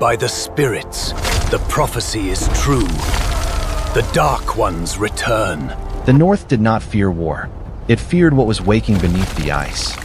By the spirits, the prophecy is true. The Dark Ones return. The North did not fear war. It feared what was waking beneath the ice.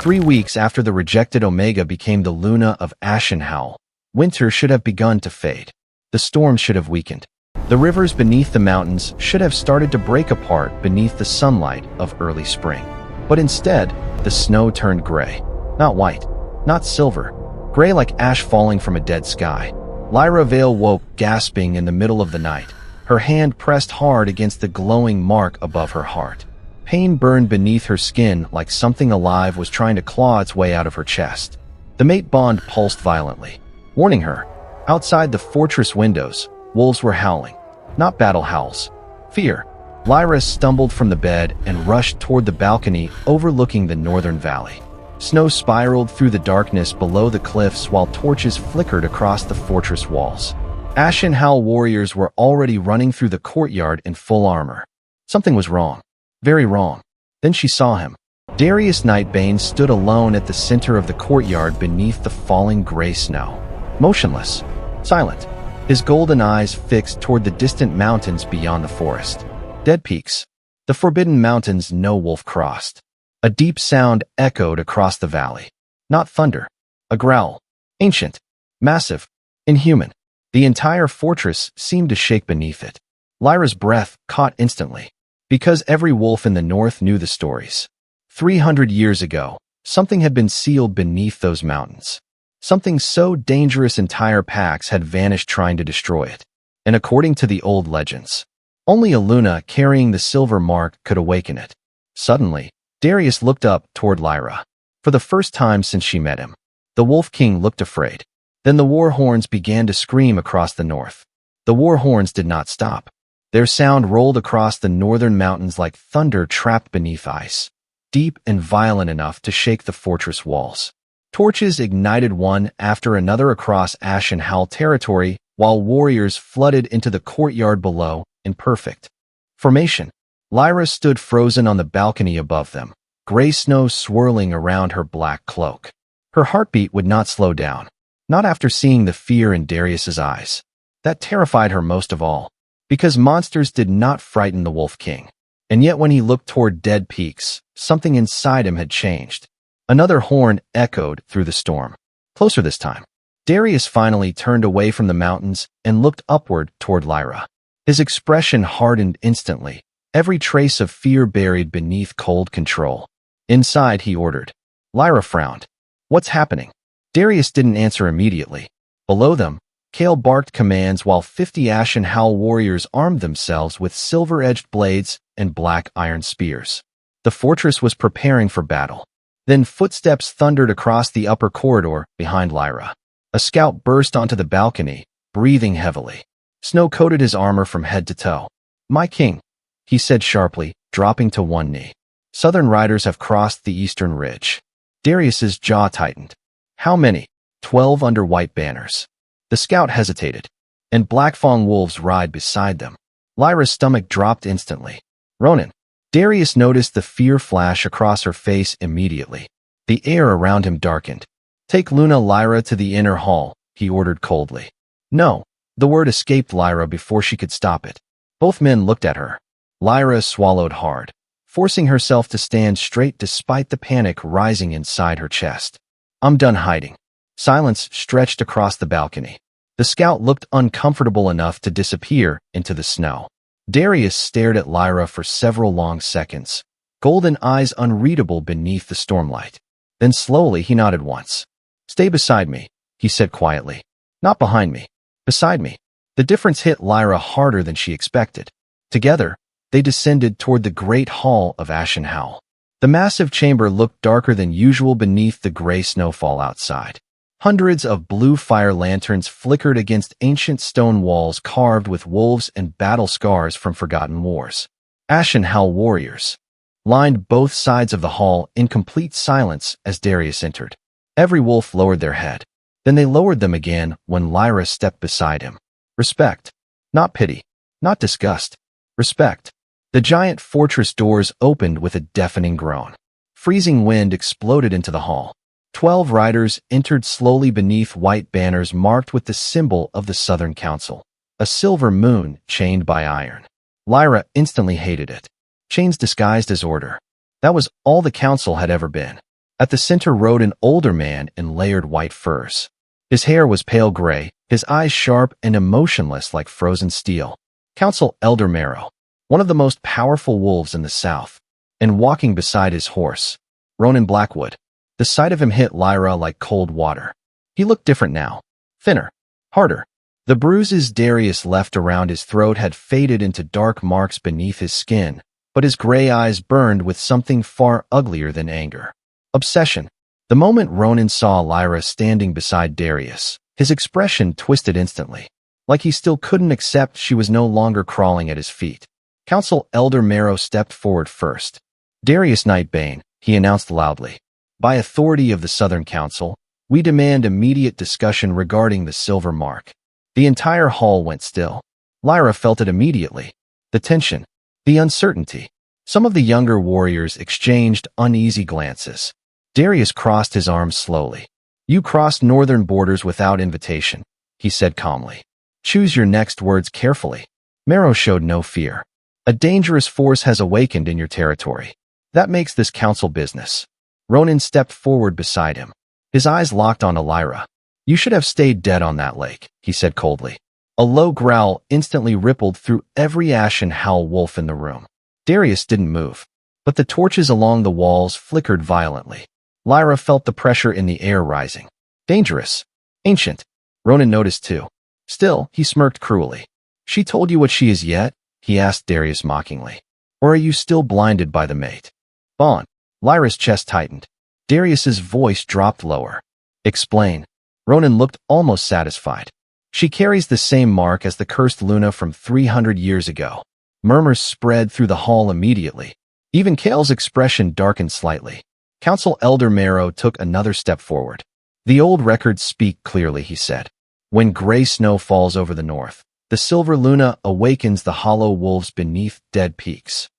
3 weeks after the rejected Omega became the Luna of Ashen Howl, winter should have begun to fade. The storms should have weakened. The rivers beneath the mountains should have started to break apart beneath the sunlight of early spring. But instead, the snow turned gray. Not white, not silver, gray like ash falling from a dead sky. Lyra Veil woke, gasping in the middle of the night, her hand pressed hard against the glowing mark above her heart. Pain burned beneath her skin like something alive was trying to claw its way out of her chest. The mate bond pulsed violently, warning her. Outside the fortress windows, wolves were howling. Not battle howls. Fear. Lyra stumbled from the bed and rushed toward the balcony overlooking the northern valley. Snow spiraled through the darkness below the cliffs while torches flickered across the fortress walls. Ashen Howl warriors were already running through the courtyard in full armor. Something was wrong. Very wrong. Then she saw him. Darius Nightbane stood alone at the center of the courtyard beneath the falling gray snow. Motionless. Silent. His golden eyes fixed toward the distant mountains beyond the forest. Dead peaks. The forbidden mountains no wolf crossed. A deep sound echoed across the valley. Not thunder. A growl. Ancient. Massive. Inhuman. The entire fortress seemed to shake beneath it. Lyra's breath caught instantly. Because every wolf in the north knew the stories. 300 years ago, something had been sealed beneath those mountains. Something so dangerous entire packs had vanished trying to destroy it. And according to the old legends, only a Luna carrying the silver mark could awaken it. Suddenly, Darius looked up toward Lyra. For the first time since she met him, the Wolf King looked afraid. Then the war horns began to scream across the north. The war horns did not stop. Their sound rolled across the northern mountains like thunder trapped beneath ice, deep and violent enough to shake the fortress walls. Torches ignited one after another across Ashen Howl territory, while warriors flooded into the courtyard below in perfect formation. Lyra stood frozen on the balcony above them, gray snow swirling around her black cloak. Her heartbeat would not slow down, not after seeing the fear in Darius's eyes. That terrified her most of all, because monsters did not frighten the Wolf King. And yet when he looked toward dead peaks, something inside him had changed. Another horn echoed through the storm. Closer this time. Darius finally turned away from the mountains and looked upward toward Lyra. His expression hardened instantly, every trace of fear buried beneath cold control. Inside, he ordered. Lyra frowned. What's happening? Darius didn't answer immediately. Below them, Kale barked commands while 50 Ashen Howl warriors armed themselves with silver-edged blades and black iron spears. The fortress was preparing for battle. Then footsteps thundered across the upper corridor behind Lyra. A scout burst onto the balcony, breathing heavily. Snow coated his armor from head to toe. My king, he said sharply, dropping to one knee. Southern riders have crossed the eastern ridge. Darius's jaw tightened. How many? 12 under white banners. The scout hesitated, and Blackfang wolves ride beside them. Lyra's stomach dropped instantly. Ronin. Darius noticed the fear flash across her face immediately. The air around him darkened. Take Lyra to the inner hall, he ordered coldly. No. The word escaped Lyra before she could stop it. Both men looked at her. Lyra swallowed hard, forcing herself to stand straight despite the panic rising inside her chest. I'm done hiding. Silence stretched across the balcony. The scout looked uncomfortable enough to disappear into the snow. Darius stared at Lyra for several long seconds, golden eyes unreadable beneath the stormlight. Then slowly he nodded once. Stay beside me, he said quietly. Not behind me. Beside me. The difference hit Lyra harder than she expected. Together, they descended toward the great hall of Ashen Howl. The massive chamber looked darker than usual beneath the gray snowfall outside. Hundreds of blue fire lanterns flickered against ancient stone walls carved with wolves and battle scars from forgotten wars. Ashen Howl warriors lined both sides of the hall in complete silence as Darius entered. Every wolf lowered their head. Then they lowered them again when Lyra stepped beside him. Respect. Not pity. Not disgust. Respect. The giant fortress doors opened with a deafening groan. Freezing wind exploded into the hall. 12 riders entered slowly beneath white banners marked with the symbol of the Southern Council, a silver moon chained by iron. Lyra instantly hated it. Chains disguised as order. That was all the council had ever been. At the center rode an older man in layered white furs. His hair was pale gray, his eyes sharp and emotionless like frozen steel. Council Elder Marrow, one of the most powerful wolves in the south, and walking beside his horse, Ronin Blackwood. The sight of him hit Lyra like cold water. He looked different now. Thinner. Harder. The bruises Darius left around his throat had faded into dark marks beneath his skin, but his gray eyes burned with something far uglier than anger. Obsession. The moment Ronin saw Lyra standing beside Darius, his expression twisted instantly, like he still couldn't accept she was no longer crawling at his feet. Council Elder Marrow stepped forward first. Darius Nightbane, he announced loudly. By authority of the Southern Council, we demand immediate discussion regarding the silver mark. The entire hall went still. Lyra felt it immediately. The tension. The uncertainty. Some of the younger warriors exchanged uneasy glances. Darius crossed his arms slowly. You crossed northern borders without invitation, he said calmly. Choose your next words carefully. Marrow showed no fear. A dangerous force has awakened in your territory. That makes this council business. Ronin stepped forward beside him. His eyes locked on Lyra. You should have stayed dead on that lake, he said coldly. A low growl instantly rippled through every Ashen Howl wolf in the room. Darius didn't move, but the torches along the walls flickered violently. Lyra felt the pressure in the air rising. Dangerous. Ancient. Ronin noticed too. Still, he smirked cruelly. She told you what she is yet? He asked Darius mockingly. Or are you still blinded by the mate? Bond. Lyra's chest tightened. Darius's voice dropped lower. Explain. Ronin looked almost satisfied. She carries the same mark as the cursed Luna from 300 years ago. Murmurs spread through the hall immediately. Even Kale's expression darkened slightly. Council Elder Marrow took another step forward. The old records speak clearly, he said. When gray snow falls over the north, the silver Luna awakens the hollow wolves beneath dead peaks.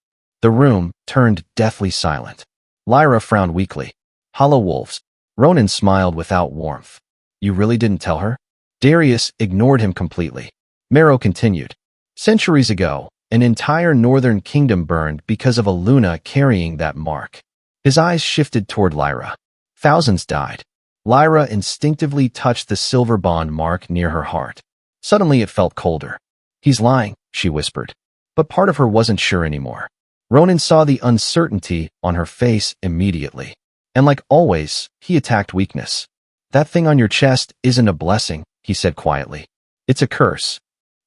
The room turned deathly silent. Lyra frowned weakly. Hollow wolves. Ronin smiled without warmth. You really didn't tell her? Darius ignored him completely. Marrow continued. Centuries ago, an entire northern kingdom burned because of a Luna carrying that mark. His eyes shifted toward Lyra. Thousands died. Lyra instinctively touched the silver bond mark near her heart. Suddenly it felt colder. He's lying, she whispered. But part of her wasn't sure anymore. Ronin saw the uncertainty on her face immediately. And like always, he attacked weakness. That thing on your chest isn't a blessing, he said quietly. It's a curse.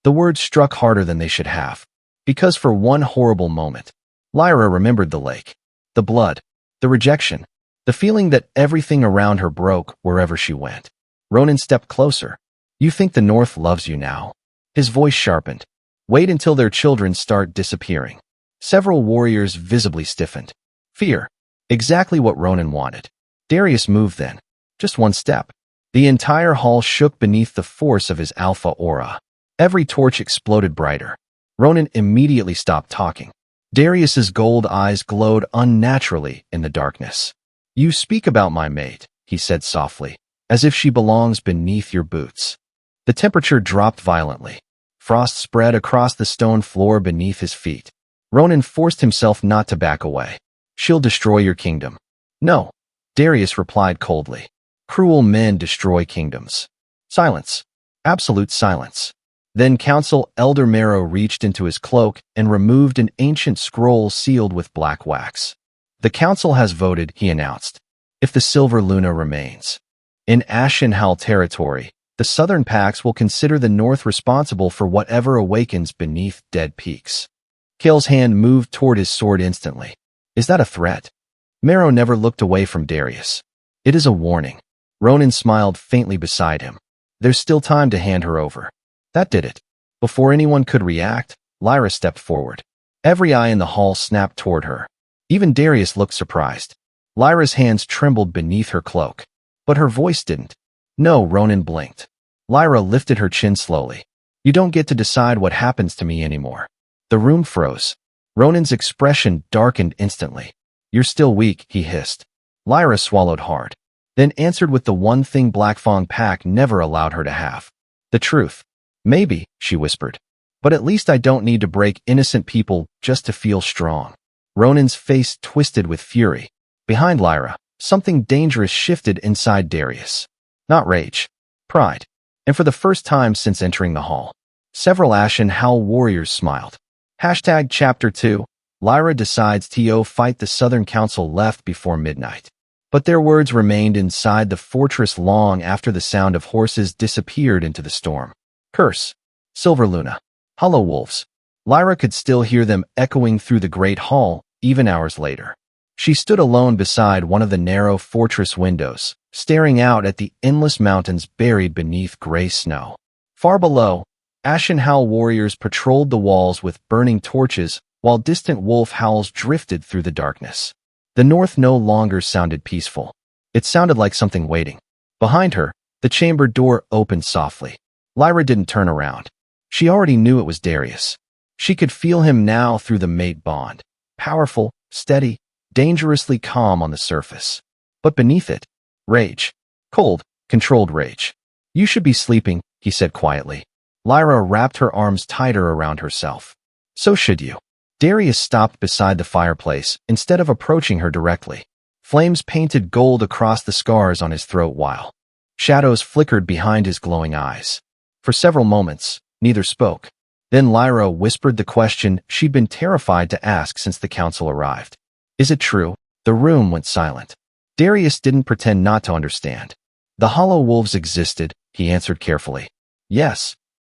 The words struck harder than they should have. Because for one horrible moment, Lyra remembered the lake. The blood. The rejection. The feeling that everything around her broke wherever she went. Ronin stepped closer. You think the North loves you now? His voice sharpened. Wait until their children start disappearing. Several warriors visibly stiffened. Fear. Exactly what Ronin wanted. Darius moved then. Just one step. The entire hall shook beneath the force of his alpha aura. Every torch exploded brighter. Ronin immediately stopped talking. Darius's gold eyes glowed unnaturally in the darkness. You speak about my mate, he said softly, as if she belongs beneath your boots. The temperature dropped violently. Frost spread across the stone floor beneath his feet. Ronin forced himself not to back away. She'll destroy your kingdom. No, Darius replied coldly. Cruel men destroy kingdoms. Silence. Absolute silence. Then Council Elder Marrow reached into his cloak and removed an ancient scroll sealed with black wax. The council has voted, he announced. If the Silver Luna remains in Ashen Howl territory, the southern packs will consider the north responsible for whatever awakens beneath dead peaks. Kale's hand moved toward his sword instantly. Is that a threat? Marrow never looked away from Darius. It is a warning. Ronin smiled faintly beside him. There's still time to hand her over. That did it. Before anyone could react, Lyra stepped forward. Every eye in the hall snapped toward her. Even Darius looked surprised. Lyra's hands trembled beneath her cloak. But her voice didn't. No, Ronin blinked. Lyra lifted her chin slowly. You don't get to decide what happens to me anymore. The room froze. Ronin's expression darkened instantly. You're still weak, he hissed. Lyra swallowed hard. then answered with the one thing Black Fang Pack never allowed her to have. The truth. Maybe, she whispered. But at least I don't need to break innocent people just to feel strong. Ronin's face twisted with fury. Behind Lyra, something dangerous shifted inside Darius. Not rage. Pride. And for the first time since entering the hall, several Ashen Howl warriors smiled. Chapter 2. Lyra decides to fight. The Southern Council left before midnight. But their words remained inside the fortress long after the sound of horses disappeared into the storm. Curse. Silver Luna. Hollow wolves. Lyra could still hear them echoing through the great hall, even hours later. She stood alone beside one of the narrow fortress windows, staring out at the endless mountains buried beneath gray snow. Far below, Ashen Howl warriors patrolled the walls with burning torches, while distant wolf howls drifted through the darkness. The north no longer sounded peaceful. It sounded like something waiting. Behind her, the chamber door opened softly. Lyra didn't turn around. She already knew it was Darius. She could feel him now through the mate bond. Powerful, steady, dangerously calm on the surface. But beneath it, rage. Cold, controlled rage. You should be sleeping, he said quietly. Lyra wrapped her arms tighter around herself. So should you. Darius stopped beside the fireplace instead of approaching her directly. Flames painted gold across the scars on his throat while shadows flickered behind his glowing eyes. For several moments, neither spoke. Then Lyra whispered the question she'd been terrified to ask since the council arrived. Is it true? The room went silent. Darius didn't pretend not to understand. The hollow wolves existed, he answered carefully. Yes.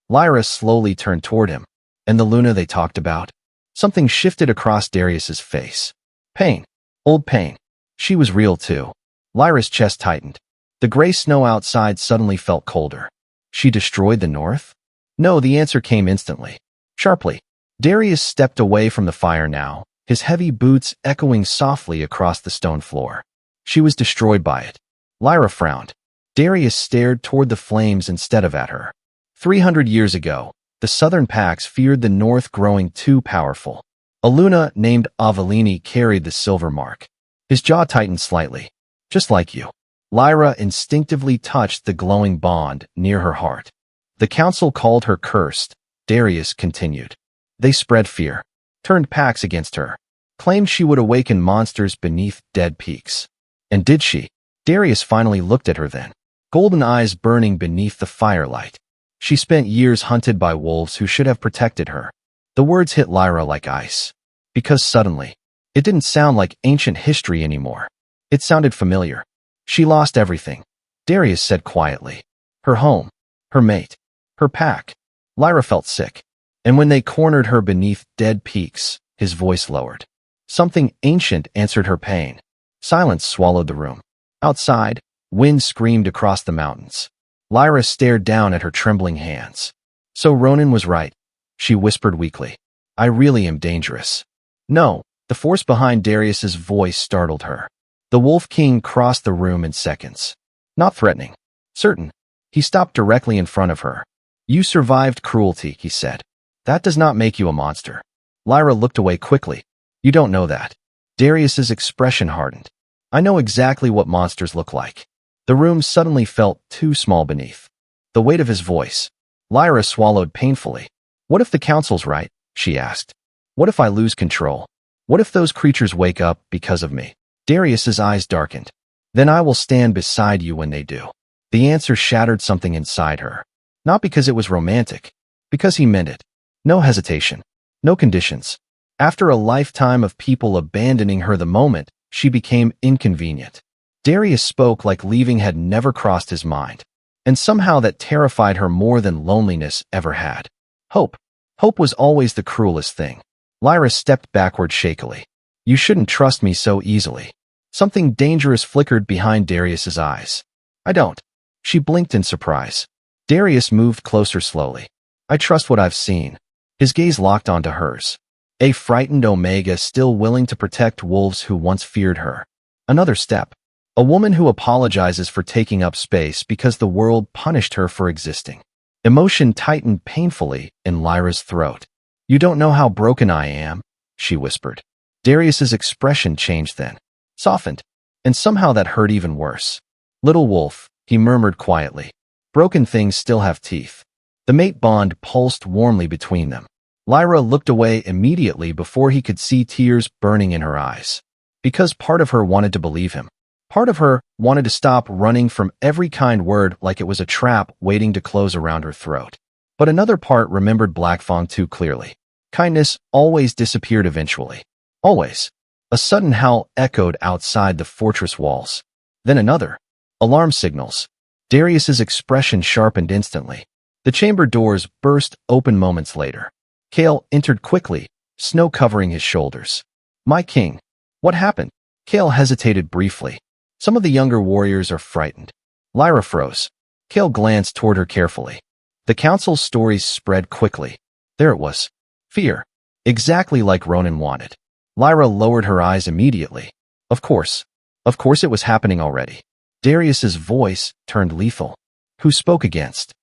Lyra slowly turned toward him. And the Luna they talked about? Something shifted across Darius's face. Pain. Old pain. She was real too. Lyra's chest tightened. The gray snow outside suddenly felt colder. She destroyed the north? No, the answer came instantly. Sharply. Darius stepped away from the fire now, his heavy boots echoing softly across the stone floor. She was destroyed by it. Lyra frowned. Darius stared toward the flames instead of at her. 300 years ago, the southern packs feared the north growing too powerful. A Luna named Avalini carried the silver mark. His jaw tightened slightly. Just like you. Lyra instinctively touched the glowing bond near her heart. The council called her cursed. Darius continued. They spread fear. Turned packs against her. Claimed she would awaken monsters beneath dead peaks. And did she? Darius finally looked at her then. Golden eyes burning beneath the firelight. She spent years hunted by wolves who should have protected her. The words hit Lyra like ice. Because suddenly, it didn't sound like ancient history anymore. It sounded familiar. She lost everything, Darius said quietly. Her home, her mate, her pack. Lyra felt sick. And when they cornered her beneath dead peaks, his voice lowered. Something ancient answered her pain. Silence swallowed the room. Outside, wind screamed across the mountains. Lyra stared down at her trembling hands. So Ronin was right, she whispered weakly. I really am dangerous. No, the force behind Darius's voice startled her. The Wolf King crossed the room in seconds. Not threatening. Certain. He stopped directly in front of her. You survived cruelty, he said. That does not make you a monster. Lyra looked away quickly. You don't know that. Darius's expression hardened. I know exactly what monsters look like. The room suddenly felt too small beneath the weight of his voice. Lyra swallowed painfully. What if the council's right? She asked. What if I lose control? What if those creatures wake up because of me? Darius's eyes darkened. Then I will stand beside you when they do. The answer shattered something inside her. Not because it was romantic. Because he meant it. No hesitation. No conditions. After a lifetime of people abandoning her the moment, she became inconvenient. Darius spoke like leaving had never crossed his mind. And somehow that terrified her more than loneliness ever had. Hope. Hope was always the cruelest thing. Lyra stepped backward shakily. You shouldn't trust me so easily. Something dangerous flickered behind Darius's eyes. I don't. She blinked in surprise. Darius moved closer slowly. I trust what I've seen. His gaze locked onto hers. A frightened Omega still willing to protect wolves who once feared her. Another step. A woman who apologizes for taking up space because the world punished her for existing. Emotion tightened painfully in Lyra's throat. You don't know how broken I am, she whispered. Darius's expression changed then. Softened. And somehow that hurt even worse. Little wolf, he murmured quietly. Broken things still have teeth. The mate bond pulsed warmly between them. Lyra looked away immediately before he could see tears burning in her eyes. Because part of her wanted to believe him. Part of her wanted to stop running from every kind word like it was a trap waiting to close around her throat. But another part remembered Blackfang too clearly. Kindness always disappeared eventually. Always. A sudden howl echoed outside the fortress walls. Then another. Alarm signals. Darius's expression sharpened instantly. The chamber doors burst open moments later. Kale entered quickly, snow covering his shoulders. My king. What happened? Kale hesitated briefly. Some of the younger warriors are frightened. Lyra froze. Kale glanced toward her carefully. The council's stories spread quickly. There it was. Fear. Exactly like Ronin wanted. Lyra lowered her eyes immediately. Of course. Of course it was happening already. Darius's voice turned lethal. Who spoke against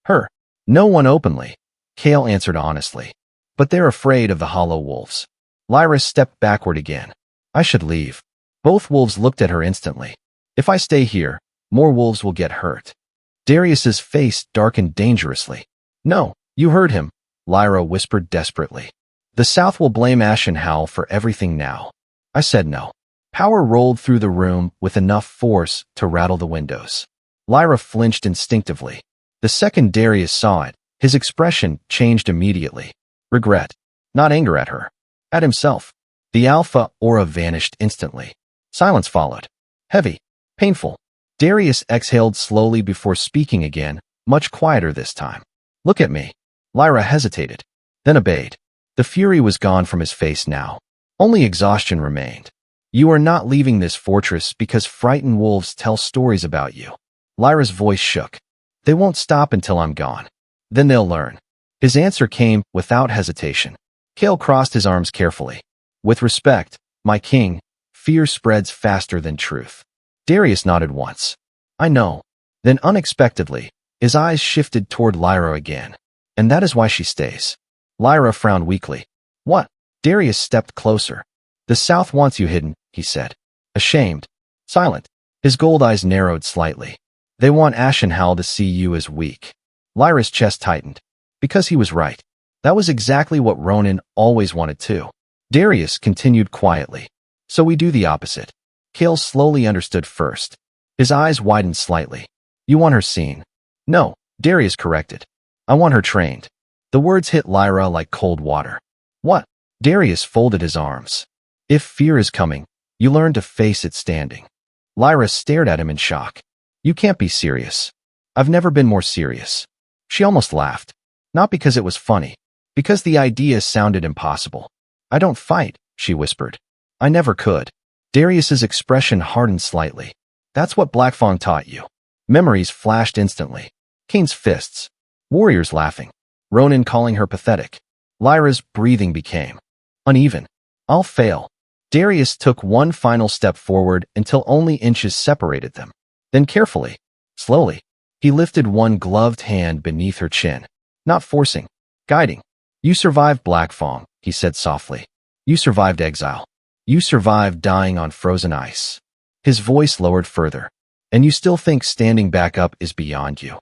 her? No one openly. Kale answered honestly. But they're afraid of the hollow wolves. Lyra stepped backward again. I should leave. Both wolves looked at her instantly. If I stay here, more wolves will get hurt. Darius's face darkened dangerously. No, you heard him, Lyra whispered desperately. The South will blame Ashen Howl for everything now. I said no. Power rolled through the room with enough force to rattle the windows. Lyra flinched instinctively. The second Darius saw it, his expression changed immediately. Regret. Not anger at her. At himself. The alpha aura vanished instantly. Silence followed. Heavy. Painful. Darius exhaled slowly before speaking again, much quieter this time. Look at me. Lyra hesitated, then obeyed. The fury was gone from his face now. Only exhaustion remained. You are not leaving this fortress because frightened wolves tell stories about you. Lyra's voice shook. They won't stop until I'm gone. Then they'll learn. His answer came without hesitation. Kale crossed his arms carefully. With respect, my king, fear spreads faster than truth. Darius nodded once. I know. Then unexpectedly, his eyes shifted toward Lyra again. And that is why she stays. Lyra frowned weakly. What? Darius stepped closer. The South wants you hidden, he said. Ashamed. Silent. His gold eyes narrowed slightly. They want Ashen Howl to see you as weak. Lyra's chest tightened. Because he was right. That was exactly what Ronin always wanted too. Darius continued quietly. So we do the opposite. Kale slowly understood first. His eyes widened slightly. You want her seen? No, Darius corrected. I want her trained. The words hit Lyra like cold water. What? Darius folded his arms. If fear is coming, you learn to face it standing. Lyra stared at him in shock. You can't be serious. I've never been more serious. She almost laughed. Not because it was funny. Because the idea sounded impossible. I don't fight, she whispered. I never could. Darius's expression hardened slightly. That's what Blackfang taught you. Memories flashed instantly. Kane's fists. Warriors laughing. Ronin calling her pathetic. Lyra's breathing became uneven. I'll fail. Darius took one final step forward until only inches separated them. Then carefully, slowly, he lifted one gloved hand beneath her chin. Not forcing, guiding. You survived Blackfang, he said softly. You survived exile. You survived dying on frozen ice. His voice lowered further. And you still think standing back up is beyond you.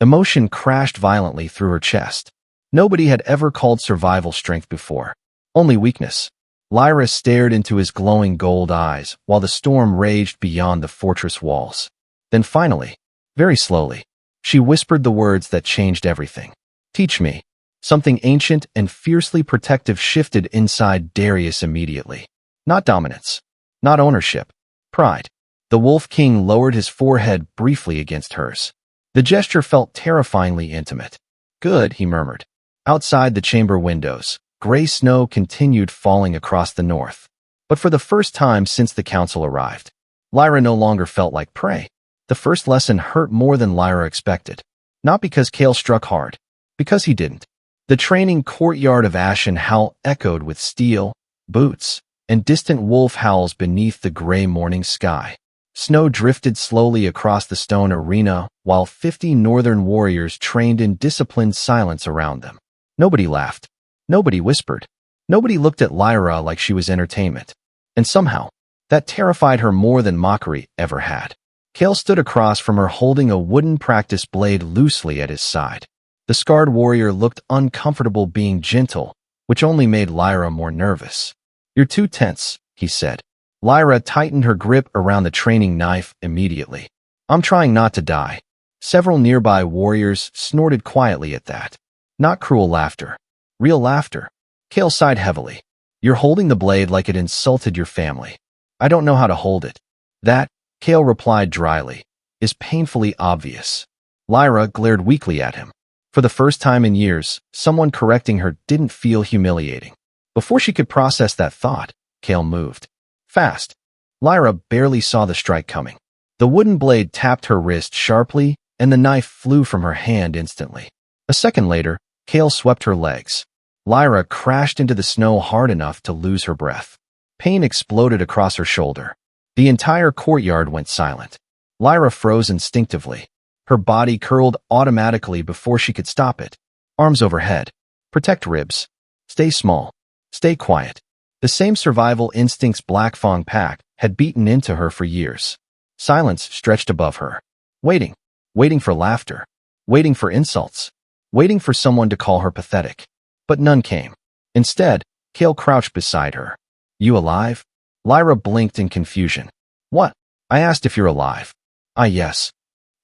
Emotion crashed violently through her chest. Nobody had ever called survival strength before. Only weakness. Lyra stared into his glowing gold eyes while the storm raged beyond the fortress walls. Then finally, very slowly, she whispered the words that changed everything. Teach me. Something ancient and fiercely protective shifted inside Darius immediately. Not dominance. Not ownership. Pride. The Wolf King lowered his forehead briefly against hers. The gesture felt terrifyingly intimate. Good, he murmured. Outside the chamber windows, gray snow continued falling across the north. But for the first time since the council arrived, Lyra no longer felt like prey. The first lesson hurt more than Lyra expected. Not because Kale struck hard. Because he didn't. The training courtyard of Ashen Howl echoed with steel, boots, and distant wolf howls beneath the gray morning sky. Snow drifted slowly across the stone arena while 50 northern warriors trained in disciplined silence around them. Nobody laughed. Nobody whispered. Nobody looked at Lyra like she was entertainment. And somehow, that terrified her more than mockery ever had. Kale stood across from her holding a wooden practice blade loosely at his side. The scarred warrior looked uncomfortable being gentle, which only made Lyra more nervous. "You're too tense," he said. Lyra tightened her grip around the training knife immediately. "I'm trying not to die." Several nearby warriors snorted quietly at that. Not cruel laughter. Real laughter. Kale sighed heavily. "You're holding the blade like it insulted your family." "I don't know how to hold it." "That," Kale replied dryly, "is painfully obvious." Lyra glared weakly at him. For the first time in years, someone correcting her didn't feel humiliating. Before she could process that thought, Kale moved. Fast. Lyra barely saw the strike coming. The wooden blade tapped her wrist sharply, and the knife flew from her hand instantly. A second later, Kale swept her legs. Lyra crashed into the snow hard enough to lose her breath. Pain exploded across her shoulder. The entire courtyard went silent. Lyra froze instinctively. Her body curled automatically before she could stop it. Arms overhead. Protect ribs. Stay small. Stay quiet. The same survival instincts Black Fang packed had beaten into her for years. Silence stretched above her. Waiting. Waiting for laughter. Waiting for insults. Waiting for someone to call her pathetic. But none came. Instead, Kale crouched beside her. "You alive?" Lyra blinked in confusion. "What?" "I asked if you're alive." "Ah, yes."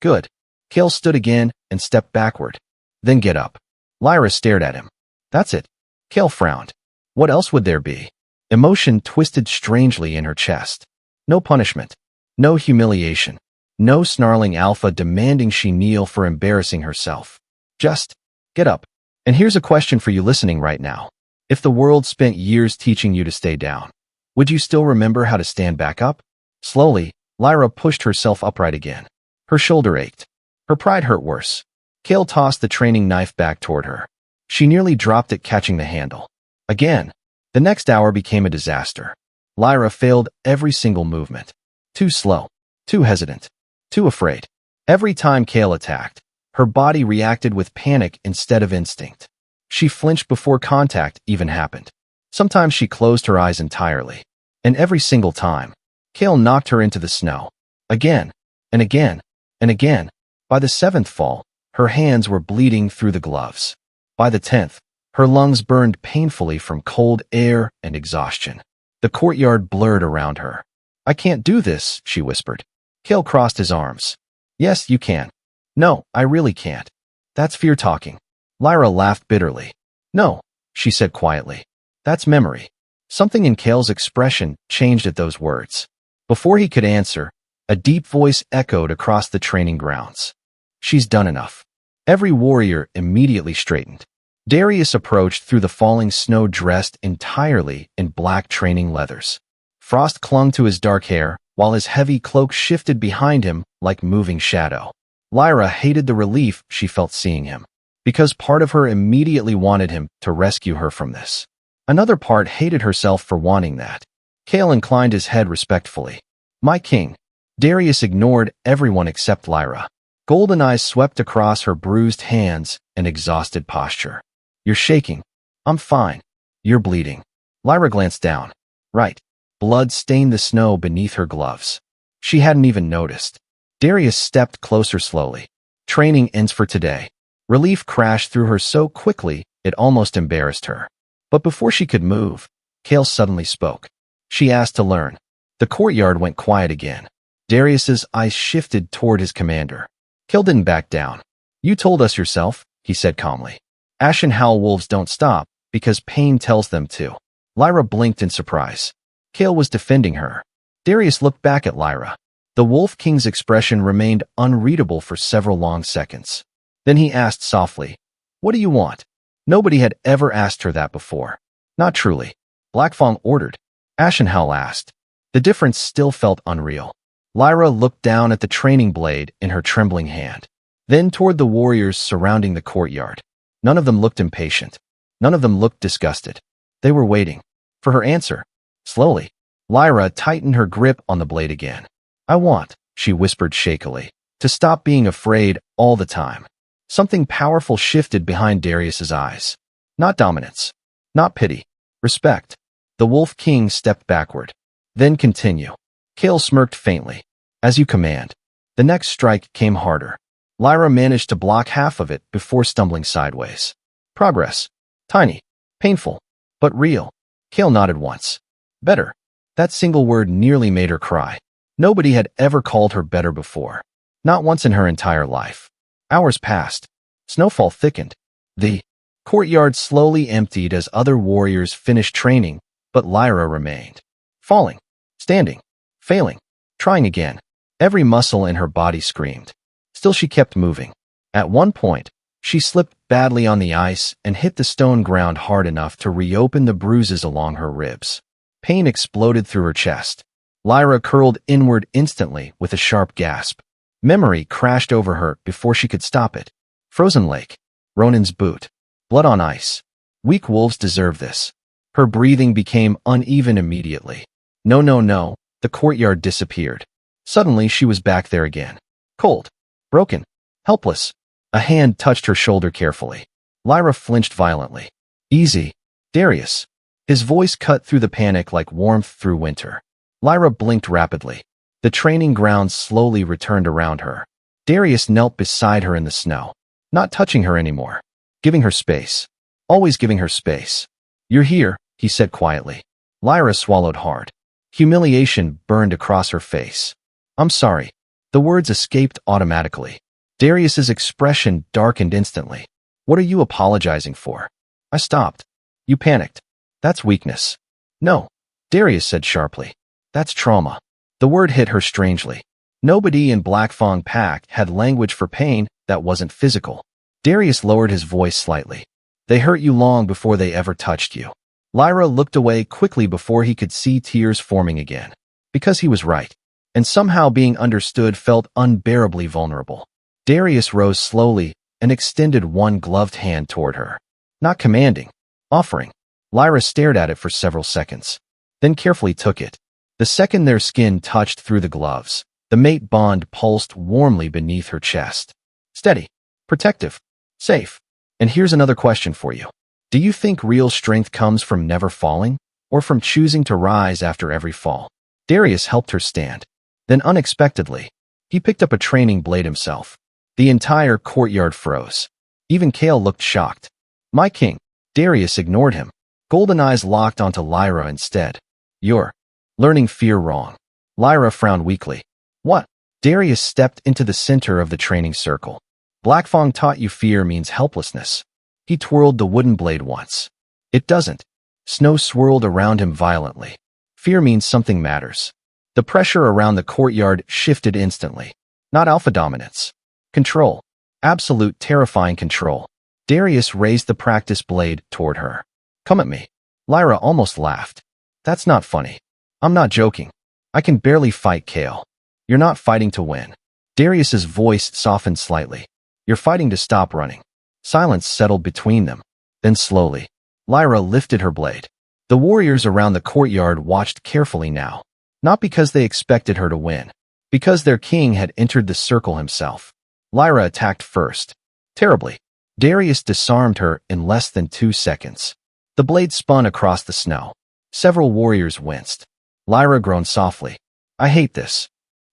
"Good." Kale stood again and stepped backward. "Then get up." Lyra stared at him. "That's it." Kale frowned. What else would there be? Emotion twisted strangely in her chest. No punishment. No humiliation. No snarling alpha demanding she kneel for embarrassing herself. Just get up. And here's a question for you listening right now. If the world spent years teaching you to stay down, would you still remember how to stand back up? Slowly, Lyra pushed herself upright again. Her shoulder ached. Her pride hurt worse. Kale tossed the training knife back toward her. She nearly dropped it, catching the handle. Again. The next hour became a disaster. Lyra failed every single movement. Too slow. Too hesitant. Too afraid. Every time Kale attacked, her body reacted with panic instead of instinct. She flinched before contact even happened. Sometimes she closed her eyes entirely. And every single time, Kale knocked her into the snow. Again, and again, and again. By the 7th fall, her hands were bleeding through the gloves. By the 10th, her lungs burned painfully from cold air and exhaustion. The courtyard blurred around her. "I can't do this," she whispered. Kale crossed his arms. "Yes, you can." "No, I really can't." "That's fear talking." Lyra laughed bitterly. "No," she said quietly. "That's memory." Something in Kale's expression changed at those words. Before he could answer, a deep voice echoed across the training grounds. "She's done enough." Every warrior immediately straightened. Darius approached through the falling snow dressed entirely in black training leathers. Frost clung to his dark hair, while his heavy cloak shifted behind him like moving shadow. Lyra hated the relief she felt seeing him, because part of her immediately wanted him to rescue her from this. Another part hated herself for wanting that. Kale inclined his head respectfully. "My king." Darius ignored everyone except Lyra. Golden eyes swept across her bruised hands and exhausted posture. "You're shaking." "I'm fine." "You're bleeding." Lyra glanced down. Right. Blood stained the snow beneath her gloves. She hadn't even noticed. Darius stepped closer slowly. "Training ends for today." Relief crashed through her so quickly it almost embarrassed her. But before she could move, Kale suddenly spoke. She asked to learn. The courtyard went quiet again. Darius's eyes shifted toward his commander. Kale didn't back down. "You told us yourself," he said calmly. "Ashen Howl wolves don't stop because pain tells them to." Lyra blinked in surprise. Kale was defending her. Darius looked back at Lyra. The Wolf King's expression remained unreadable for several long seconds. Then he asked softly, "What do you want?" Nobody had ever asked her that before. "Not truly." Black Fang ordered. Ashen Howl asked. The difference still felt unreal. Lyra looked down at the training blade in her trembling hand, then toward the warriors surrounding the courtyard. None of them looked impatient. None of them looked disgusted. They were waiting for her answer. Slowly, Lyra tightened her grip on the blade again. "I want," she whispered shakily, "to stop being afraid all the time." Something powerful shifted behind Darius's eyes. Not dominance. Not pity. Respect. The Wolf King stepped backward. "Then continue." Kale smirked faintly. "As you command." The next strike came harder. Lyra managed to block half of it before stumbling sideways. Progress. Tiny. Painful. But real. Kale nodded once. Better. That single word nearly made her cry. Nobody had ever called her better before. Not once in her entire life. Hours passed. Snowfall thickened. The courtyard slowly emptied as other warriors finished training, but Lyra remained. Falling. Standing. Failing. Trying again. Every muscle in her body screamed. Still she kept moving. At one point, she slipped badly on the ice and hit the stone ground hard enough to reopen the bruises along her ribs. Pain exploded through her chest. Lyra curled inward instantly with a sharp gasp. Memory crashed over her before she could stop it. Frozen lake. Ronin's boot. Blood on ice. Weak wolves deserve this. Her breathing became uneven immediately. No, no, no. The courtyard disappeared. Suddenly she was back there again. Cold. Broken. Helpless. A hand touched her shoulder carefully. Lyra flinched violently. Easy. Darius. His voice cut through the panic like warmth through winter. Lyra blinked rapidly. The training ground slowly returned around her. Darius knelt beside her in the snow. Not touching her anymore. Giving her space. Always giving her space. You're here, he said quietly. Lyra swallowed hard. Humiliation burned across her face. I'm sorry. The words escaped automatically. Darius's expression darkened instantly. What are you apologizing for? I stopped. You panicked. That's weakness. No, Darius said sharply. That's trauma. The word hit her strangely. Nobody in Blackfang Pack had language for pain that wasn't physical. Darius lowered his voice slightly. They hurt you long before they ever touched you. Lyra looked away quickly before he could see tears forming again. Because he was right. And somehow being understood felt unbearably vulnerable. Darius rose slowly and extended one gloved hand toward her. Not commanding. Offering. Lyra stared at it for several seconds. Then carefully took it. The second their skin touched through the gloves, the mate bond pulsed warmly beneath her chest. Steady. Protective. Safe. And here's another question for you. Do you think real strength comes from never falling, or from choosing to rise after every fall? Darius helped her stand. Then unexpectedly, he picked up a training blade himself. The entire courtyard froze. Even Kale looked shocked. My king. Darius ignored him. Golden eyes locked onto Lyra instead. You're learning fear wrong. Lyra frowned weakly. What? Darius stepped into the center of the training circle. Blackfang taught you fear means helplessness. He twirled the wooden blade once. It doesn't. Snow swirled around him violently. Fear means something matters. The pressure around the courtyard shifted instantly. Not alpha dominance. Control. Absolute terrifying control. Darius raised the practice blade toward her. Come at me. Lyra almost laughed. That's not funny. I'm not joking. I can barely fight Kale. You're not fighting to win. Darius's voice softened slightly. You're fighting to stop running. Silence settled between them. Then slowly, Lyra lifted her blade. The warriors around the courtyard watched carefully now. Not because they expected her to win. Because their king had entered the circle himself. Lyra attacked first. Terribly. Darius disarmed her in less than 2 seconds. The blade spun across the snow. Several warriors winced. Lyra groaned softly. I hate this.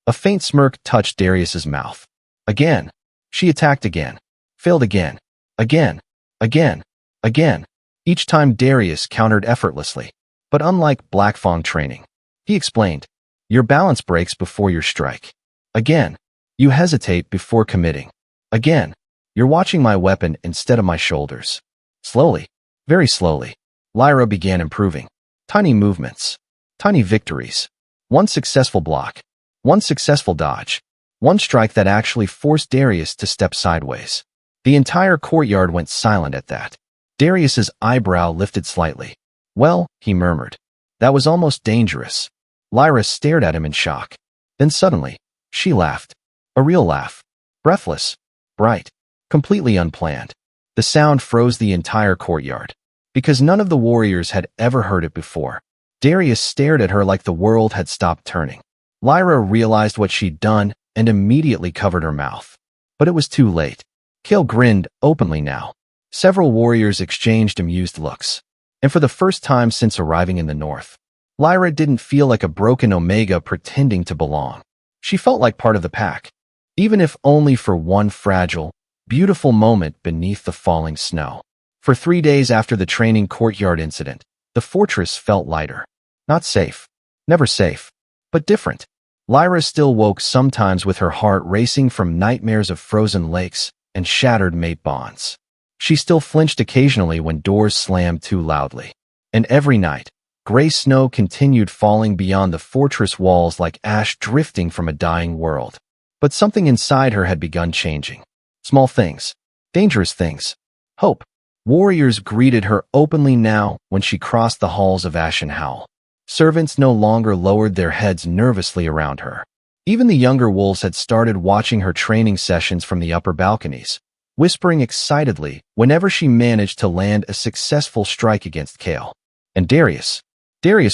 A faint smirk touched Darius's mouth. Again. She attacked again. Failed again. Again. Again. Again. Each time Darius countered effortlessly. But unlike Blackfang training, he explained, your balance breaks before your strike. Again. You hesitate before committing. Again. You're watching my weapon instead of my shoulders. Slowly. Very slowly. Lyra began improving. Tiny movements. Tiny victories. One successful block. One successful dodge. One strike that actually forced Darius to step sideways. The entire courtyard went silent at that. Darius's eyebrow lifted slightly. Well, he murmured. That was almost dangerous. Lyra stared at him in shock. Then suddenly, she laughed. A real laugh. Breathless. Bright. Completely unplanned. The sound froze the entire courtyard. Because none of the warriors had ever heard it before. Darius stared at her like the world had stopped turning. Lyra realized what she'd done and immediately covered her mouth. But it was too late. Kale grinned openly now. Several warriors exchanged amused looks. And for the first time since arriving in the north, Lyra didn't feel like a broken Omega pretending to belong. She felt like part of the pack. even if only for one fragile, beautiful moment beneath the falling snow. For 3 days after the training courtyard incident, the fortress felt lighter. Not safe. Never safe. But different. Lyra still woke sometimes with her heart racing from nightmares of frozen lakes and shattered mate bonds. She still flinched occasionally when doors slammed too loudly. And every night, gray snow continued falling beyond the fortress walls like ash drifting from a dying world. But something inside her had begun changing. Small things. Dangerous things. Hope. Warriors greeted her openly now when she crossed the halls of Ashen Howl. Servants no longer lowered their heads nervously around her. Even the younger wolves had started watching her training sessions from the upper balconies, whispering excitedly whenever she managed to land a successful strike against Kale. And Darius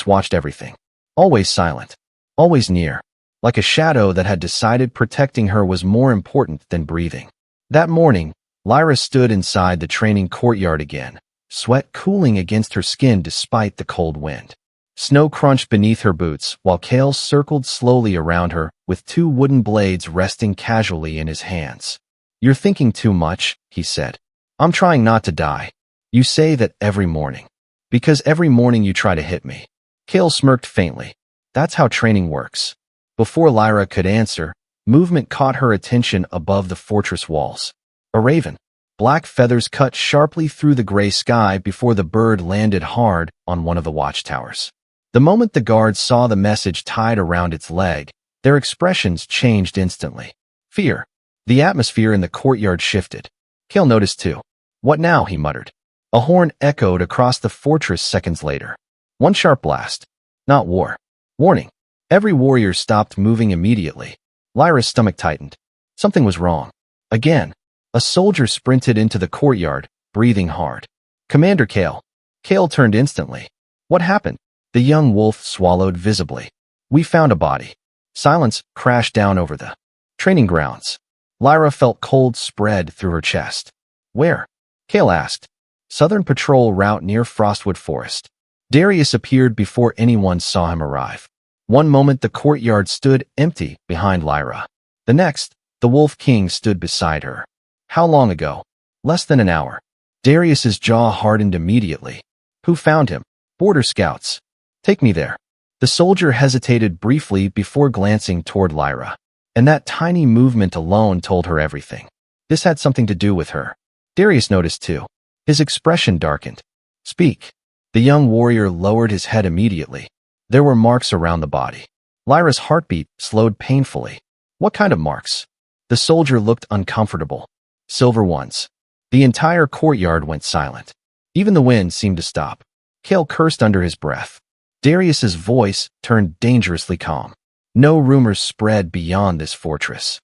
watched everything. Always silent. Always near. Like a shadow that had decided protecting her was more important than breathing. That morning, Lyra stood inside the training courtyard again, sweat cooling against her skin despite the cold wind. Snow crunched beneath her boots while Kale circled slowly around her with 2 wooden blades resting casually in his hands. "You're thinking too much," he said. "I'm trying not to die. You say that every morning. Because every morning you try to hit me." Kale smirked faintly. "That's how training works." Before Lyra could answer, movement caught her attention above the fortress walls. A raven. Black feathers cut sharply through the gray sky before the bird landed hard on one of the watchtowers. The moment the guards saw the message tied around its leg, their expressions changed instantly. Fear. The atmosphere in the courtyard shifted. Kale noticed too. "What now?" he muttered. A horn echoed across the fortress seconds later. One sharp blast. Not war. Warning. Every warrior stopped moving immediately. Lyra's stomach tightened. Something was wrong. Again. A soldier sprinted into the courtyard, breathing hard. "Commander Kale." Kale turned instantly. "What happened?" The young wolf swallowed visibly. "We found a body." Silence crashed down over the training grounds. Lyra felt cold spread through her chest. "Where?" Kale asked. "Southern patrol route near Frostwood Forest." Darius appeared before anyone saw him arrive. One moment the courtyard stood empty behind Lyra. The next, the Wolf King stood beside her. "How long ago?" "Less than an hour." Darius's jaw hardened immediately. "Who found him?" "Border scouts." "Take me there." The soldier hesitated briefly before glancing toward Lyra. And that tiny movement alone told her everything. This had something to do with her. Darius noticed too. His expression darkened. "Speak." The young warrior lowered his head immediately. There were marks around the body. Lyra's heartbeat slowed painfully. "What kind of marks?" The soldier looked uncomfortable. "Silver ones." The entire courtyard went silent. Even the wind seemed to stop. Kale cursed under his breath. Darius's voice turned dangerously calm. No rumors spread beyond this fortress.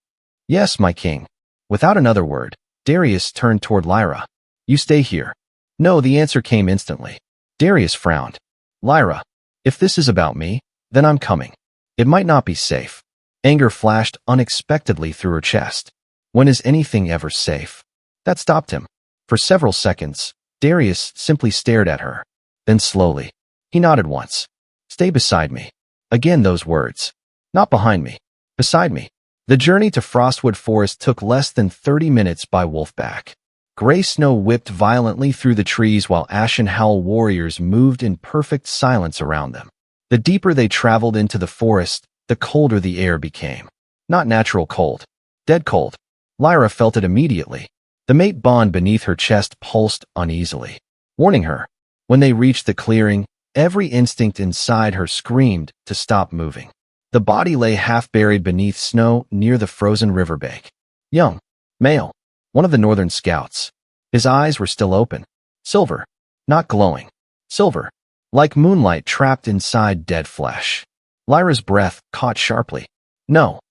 "Yes, my king." Without another word, Darius turned toward Lyra. "You stay here." "No," the answer came instantly. Darius frowned. "Lyra, if this is about me, then I'm coming. It might not be safe." Anger flashed unexpectedly through her chest. When is anything ever safe? That stopped him. For several seconds, Darius simply stared at her. Then slowly, he nodded once. "Stay beside me." Again those words. "Not behind me. Beside me." The journey to Frostwood Forest took less than 30 minutes by wolfback. Gray snow whipped violently through the trees while Ashen Howl warriors moved in perfect silence around them. The deeper they traveled into the forest, the colder the air became. Not natural cold. Dead cold. Lyra felt it immediately. The mate bond beneath her chest pulsed uneasily, warning her. When they reached the clearing, every instinct inside her screamed to stop moving. The body lay half-buried beneath snow near the frozen riverbank. Young. Male. One of the northern scouts. His eyes were still open. Silver. Not glowing. Silver. Like moonlight trapped inside dead flesh. Lyra's breath caught sharply. "No."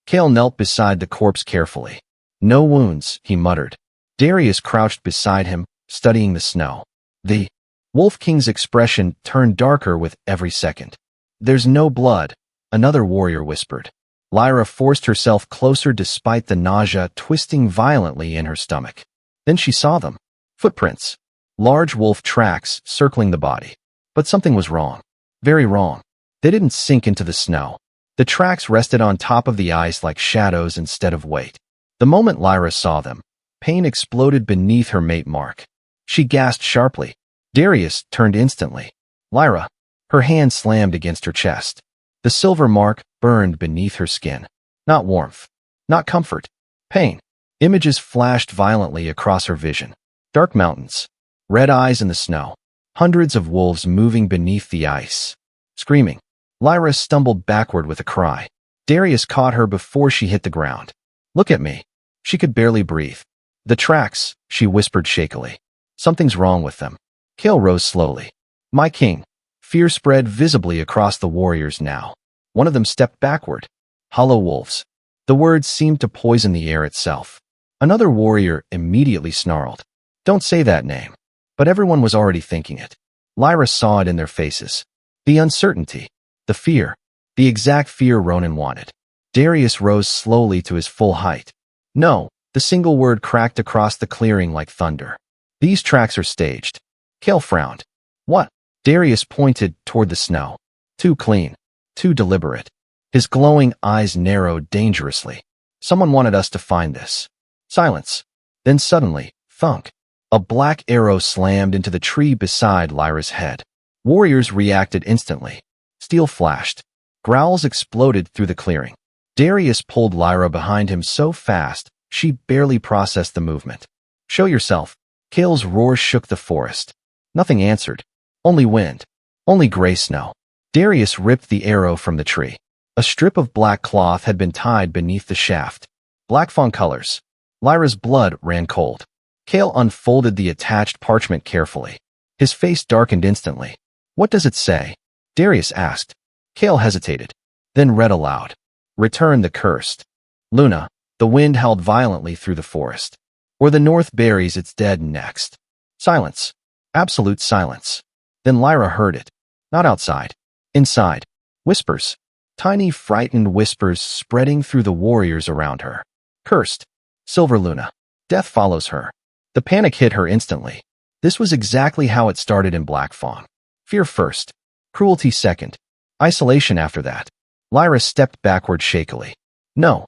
Kale knelt beside the corpse carefully. "No wounds," he muttered. Darius crouched beside him, studying the snow. The Wolf King's expression turned darker with every second. "There's no blood," another warrior whispered. Lyra forced herself closer despite the nausea twisting violently in her stomach. Then she saw them. Footprints. Large wolf tracks circling the body. But something was wrong. Very wrong. They didn't sink into the snow. The tracks rested on top of the ice like shadows instead of weight. The moment Lyra saw them, pain exploded beneath her mate mark. She gasped sharply. Darius turned instantly. Lyra. Her hand slammed against her chest. The silver mark burned beneath her skin. Not warmth. Not comfort. Pain. Images flashed violently across her vision. Dark mountains. Red eyes in the snow. Hundreds of wolves moving beneath the ice. Screaming. Lyra stumbled backward with a cry. Darius caught her before she hit the ground. Look at me. She could barely breathe. The tracks, she whispered shakily. Something's wrong with them. Kale rose slowly. My king. Fear spread visibly across the warriors now. One of them stepped backward. Hollow wolves. The words seemed to poison the air itself. Another warrior immediately snarled. Don't say that name. But everyone was already thinking it. Lyra saw it in their faces. The uncertainty. The fear. The exact fear Ronin wanted. Darius rose slowly to his full height. No, the single word cracked across the clearing like thunder. These tracks are staged. Kale frowned. What? Darius pointed toward the snow. Too clean. Too deliberate. His glowing eyes narrowed dangerously. Someone wanted us to find this. Silence. Then suddenly, thunk. A black arrow slammed into the tree beside Lyra's head. Warriors reacted instantly. Steel flashed. Growls exploded through the clearing. Darius pulled Lyra behind him so fast, she barely processed the movement. Show yourself. Kale's roar shook the forest. Nothing answered. Only wind. Only gray snow. Darius ripped the arrow from the tree. A strip of black cloth had been tied beneath the shaft. Black fawn colors. Lyra's blood ran cold. Kale unfolded the attached parchment carefully. His face darkened instantly. What does it say? Darius asked. Kale hesitated, then read aloud. Return the cursed. Luna. The wind howled violently through the forest. Or the north buries its dead next. Silence. Absolute silence. Then Lyra heard it. Not outside. Inside. Whispers. Tiny frightened whispers spreading through the warriors around her. Cursed. Silver Luna. Death follows her. The panic hit her instantly. This was exactly how it started in Black Fawn. Fear first. Cruelty second. Isolation after that. Lyra stepped backward shakily. No.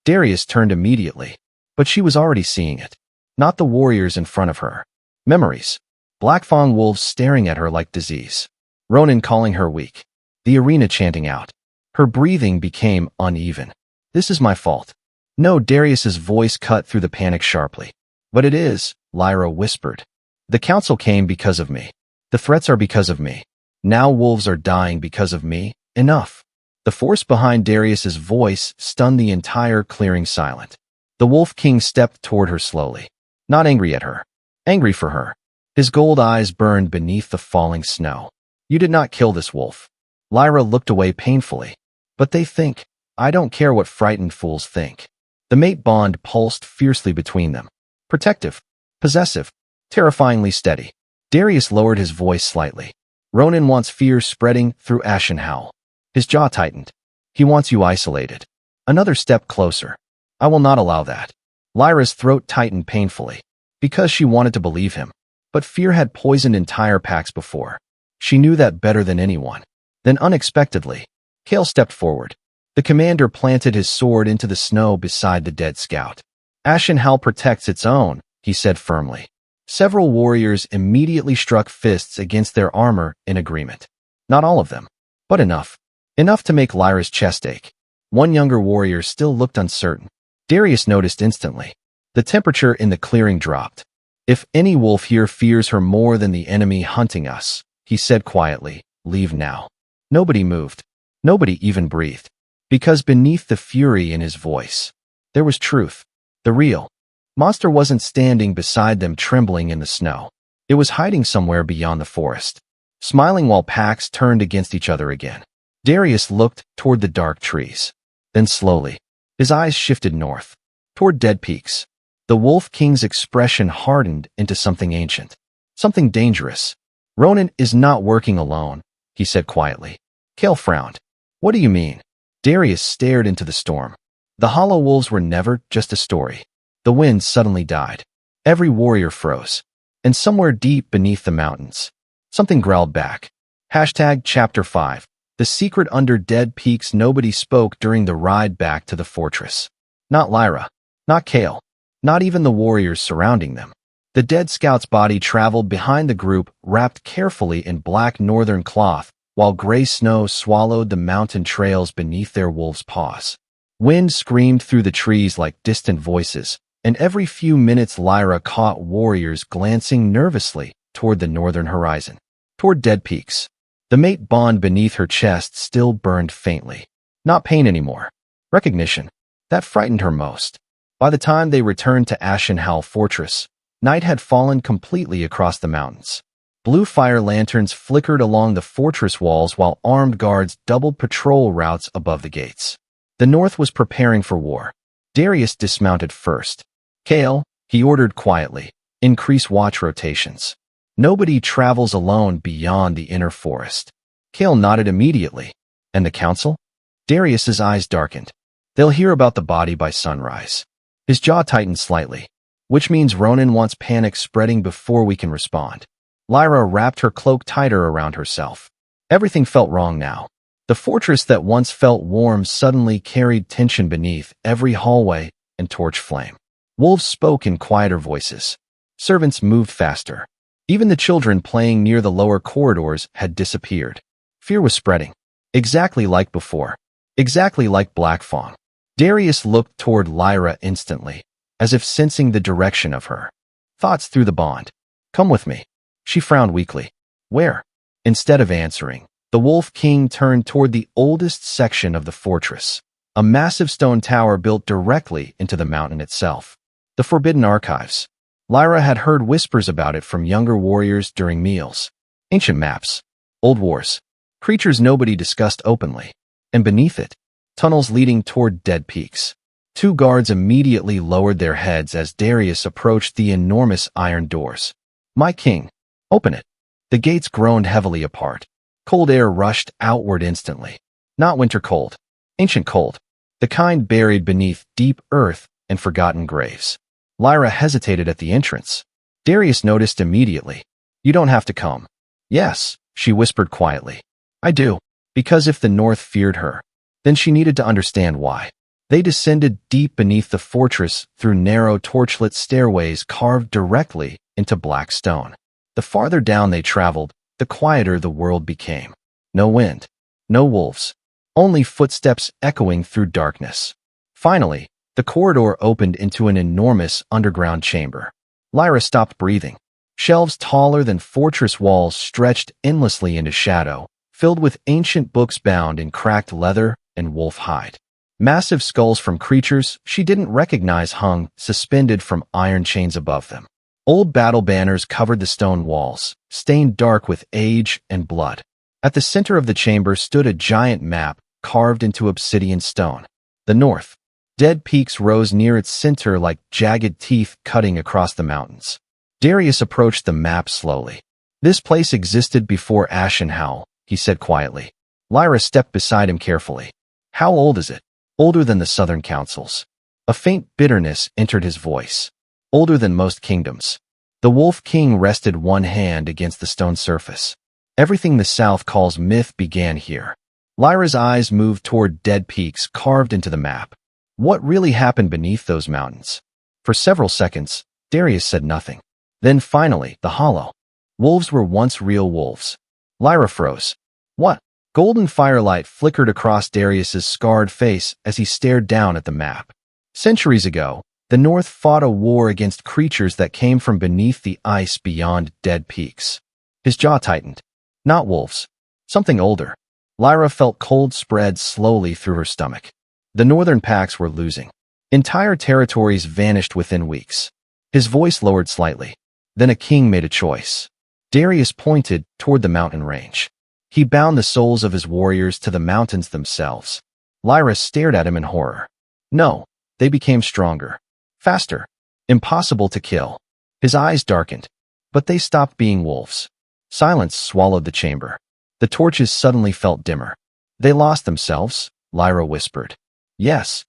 Darius turned immediately. But she was already seeing it. Not the warriors in front of her. Memories. Black Fawn wolves staring at her like disease. Ronin calling her weak. The arena chanting out. Her breathing became uneven. This is my fault. No, Darius's voice cut through the panic sharply. But it is, Lyra whispered. The council came because of me. The threats are because of me. Now wolves are dying because of me. Enough. The force behind Darius's voice stunned the entire clearing silent. The Wolf King stepped toward her slowly. Not angry at her. Angry for her. His gold eyes burned beneath the falling snow. You did not kill this wolf. Lyra looked away painfully. But they think. I don't care what frightened fools think. The mate bond pulsed fiercely between them. Protective. Possessive. Terrifyingly steady. Darius lowered his voice slightly. Ronin wants fear spreading through Ashen Howl. His jaw tightened. He wants you isolated. Another step closer. I will not allow that. Lyra's throat tightened painfully. Because she wanted to believe him. But fear had poisoned entire packs before. She knew that better than anyone. Then unexpectedly, Kale stepped forward. The commander planted his sword into the snow beside the dead scout. Ashen Howl protects its own, he said firmly. Several warriors immediately struck fists against their armor in agreement. Not all of them, but enough. Enough to make Lyra's chest ache. One younger warrior still looked uncertain. Darius noticed instantly. The temperature in the clearing dropped. If any wolf here fears her more than the enemy hunting us, he said quietly, leave now. Nobody moved. Nobody even breathed. Because beneath the fury in his voice, there was truth. The real monster wasn't standing beside them trembling in the snow. It was hiding somewhere beyond the forest. Smiling while packs turned against each other again. Darius looked toward the dark trees. Then slowly, his eyes shifted north, toward dead peaks. The Wolf King's expression hardened into something ancient. Something dangerous. Ronin is not working alone, he said quietly. Kale frowned. What do you mean? Darius stared into the storm. The hollow wolves were never just a story. The wind suddenly died. Every warrior froze. And somewhere deep beneath the mountains, something growled back. Hashtag Chapter 5. The secret under dead peaks. Nobody spoke during the ride back to the fortress. Not Lyra. Not Kale. Not even the warriors surrounding them. The dead scout's body traveled behind the group, wrapped carefully in black northern cloth, while gray snow swallowed the mountain trails beneath their wolves' paws. Wind screamed through the trees like distant voices, and every few minutes Lyra caught warriors glancing nervously toward the northern horizon, toward dead peaks. The mate bond beneath her chest still burned faintly. Not pain anymore. Recognition. That frightened her most. By the time they returned to Ashen Howl Fortress, night had fallen completely across the mountains. Blue fire lanterns flickered along the fortress walls while armed guards doubled patrol routes above the gates. The North was preparing for war. Darius dismounted first. Kale, he ordered quietly, increase watch rotations. Nobody travels alone beyond the inner forest. Kale nodded immediately. And the council? Darius's eyes darkened. They'll hear about the body by sunrise. His jaw tightened slightly, which means Ronin wants panic spreading before we can respond. Lyra wrapped her cloak tighter around herself. Everything felt wrong now. The fortress that once felt warm suddenly carried tension beneath every hallway and torch flame. Wolves spoke in quieter voices. Servants moved faster. Even the children playing near the lower corridors had disappeared. Fear was spreading. Exactly like before. Exactly like Black Fawn. Darius looked toward Lyra instantly, as if sensing the direction of her thoughts through the bond. Come with me. She frowned weakly. Where? Instead of answering, the Wolf King turned toward the oldest section of the fortress, a massive stone tower built directly into the mountain itself. The Forbidden Archives. Lyra had heard whispers about it from younger warriors during meals. Ancient maps. Old wars. Creatures nobody discussed openly. And beneath it, tunnels leading toward dead peaks. Two guards immediately lowered their heads as Darius approached the enormous iron doors. My king. Open it. The gates groaned heavily apart. Cold air rushed outward instantly. Not winter cold. Ancient cold. The kind buried beneath deep earth and forgotten graves. Lyra hesitated at the entrance. Darius noticed immediately. You don't have to come. Yes, she whispered quietly. I do. Because if the North feared her, then she needed to understand why. They descended deep beneath the fortress through narrow torchlit stairways carved directly into black stone. The farther down they traveled, the quieter the world became. No wind. No wolves. Only footsteps echoing through darkness. Finally, the corridor opened into an enormous underground chamber. Lyra stopped breathing. Shelves taller than fortress walls stretched endlessly into shadow, filled with ancient books bound in cracked leather and wolf hide. Massive skulls from creatures she didn't recognize hung, suspended from iron chains above them. Old battle banners covered the stone walls, stained dark with age and blood. At the center of the chamber stood a giant map carved into obsidian stone. The North. Dead peaks rose near its center like jagged teeth cutting across the mountains. Darius approached the map slowly. This place existed before Ashen Howl, he said quietly. Lyra stepped beside him carefully. How old is it? Older than the Southern Councils. A faint bitterness entered his voice. Older than most kingdoms. The Wolf King rested one hand against the stone surface. Everything the South calls myth began here. Lyra's eyes moved toward dead peaks carved into the map. What really happened beneath those mountains? For several seconds, Darius said nothing. Then finally, the hollow. Wolves were once real wolves. Lyra froze. What? Golden firelight flickered across Darius's scarred face as he stared down at the map. Centuries ago, the North fought a war against creatures that came from beneath the ice beyond dead peaks. His jaw tightened. Not wolves. Something older. Lyra felt cold spread slowly through her stomach. The northern packs were losing. Entire territories vanished within weeks. His voice lowered slightly. Then a king made a choice. Darius pointed toward the mountain range. He bound the souls of his warriors to the mountains themselves. Lyra stared at him in horror. No, they became stronger. Faster. Impossible to kill. His eyes darkened. But they stopped being wolves. Silence swallowed the chamber. The torches suddenly felt dimmer. They lost themselves, Lyra whispered. Yes.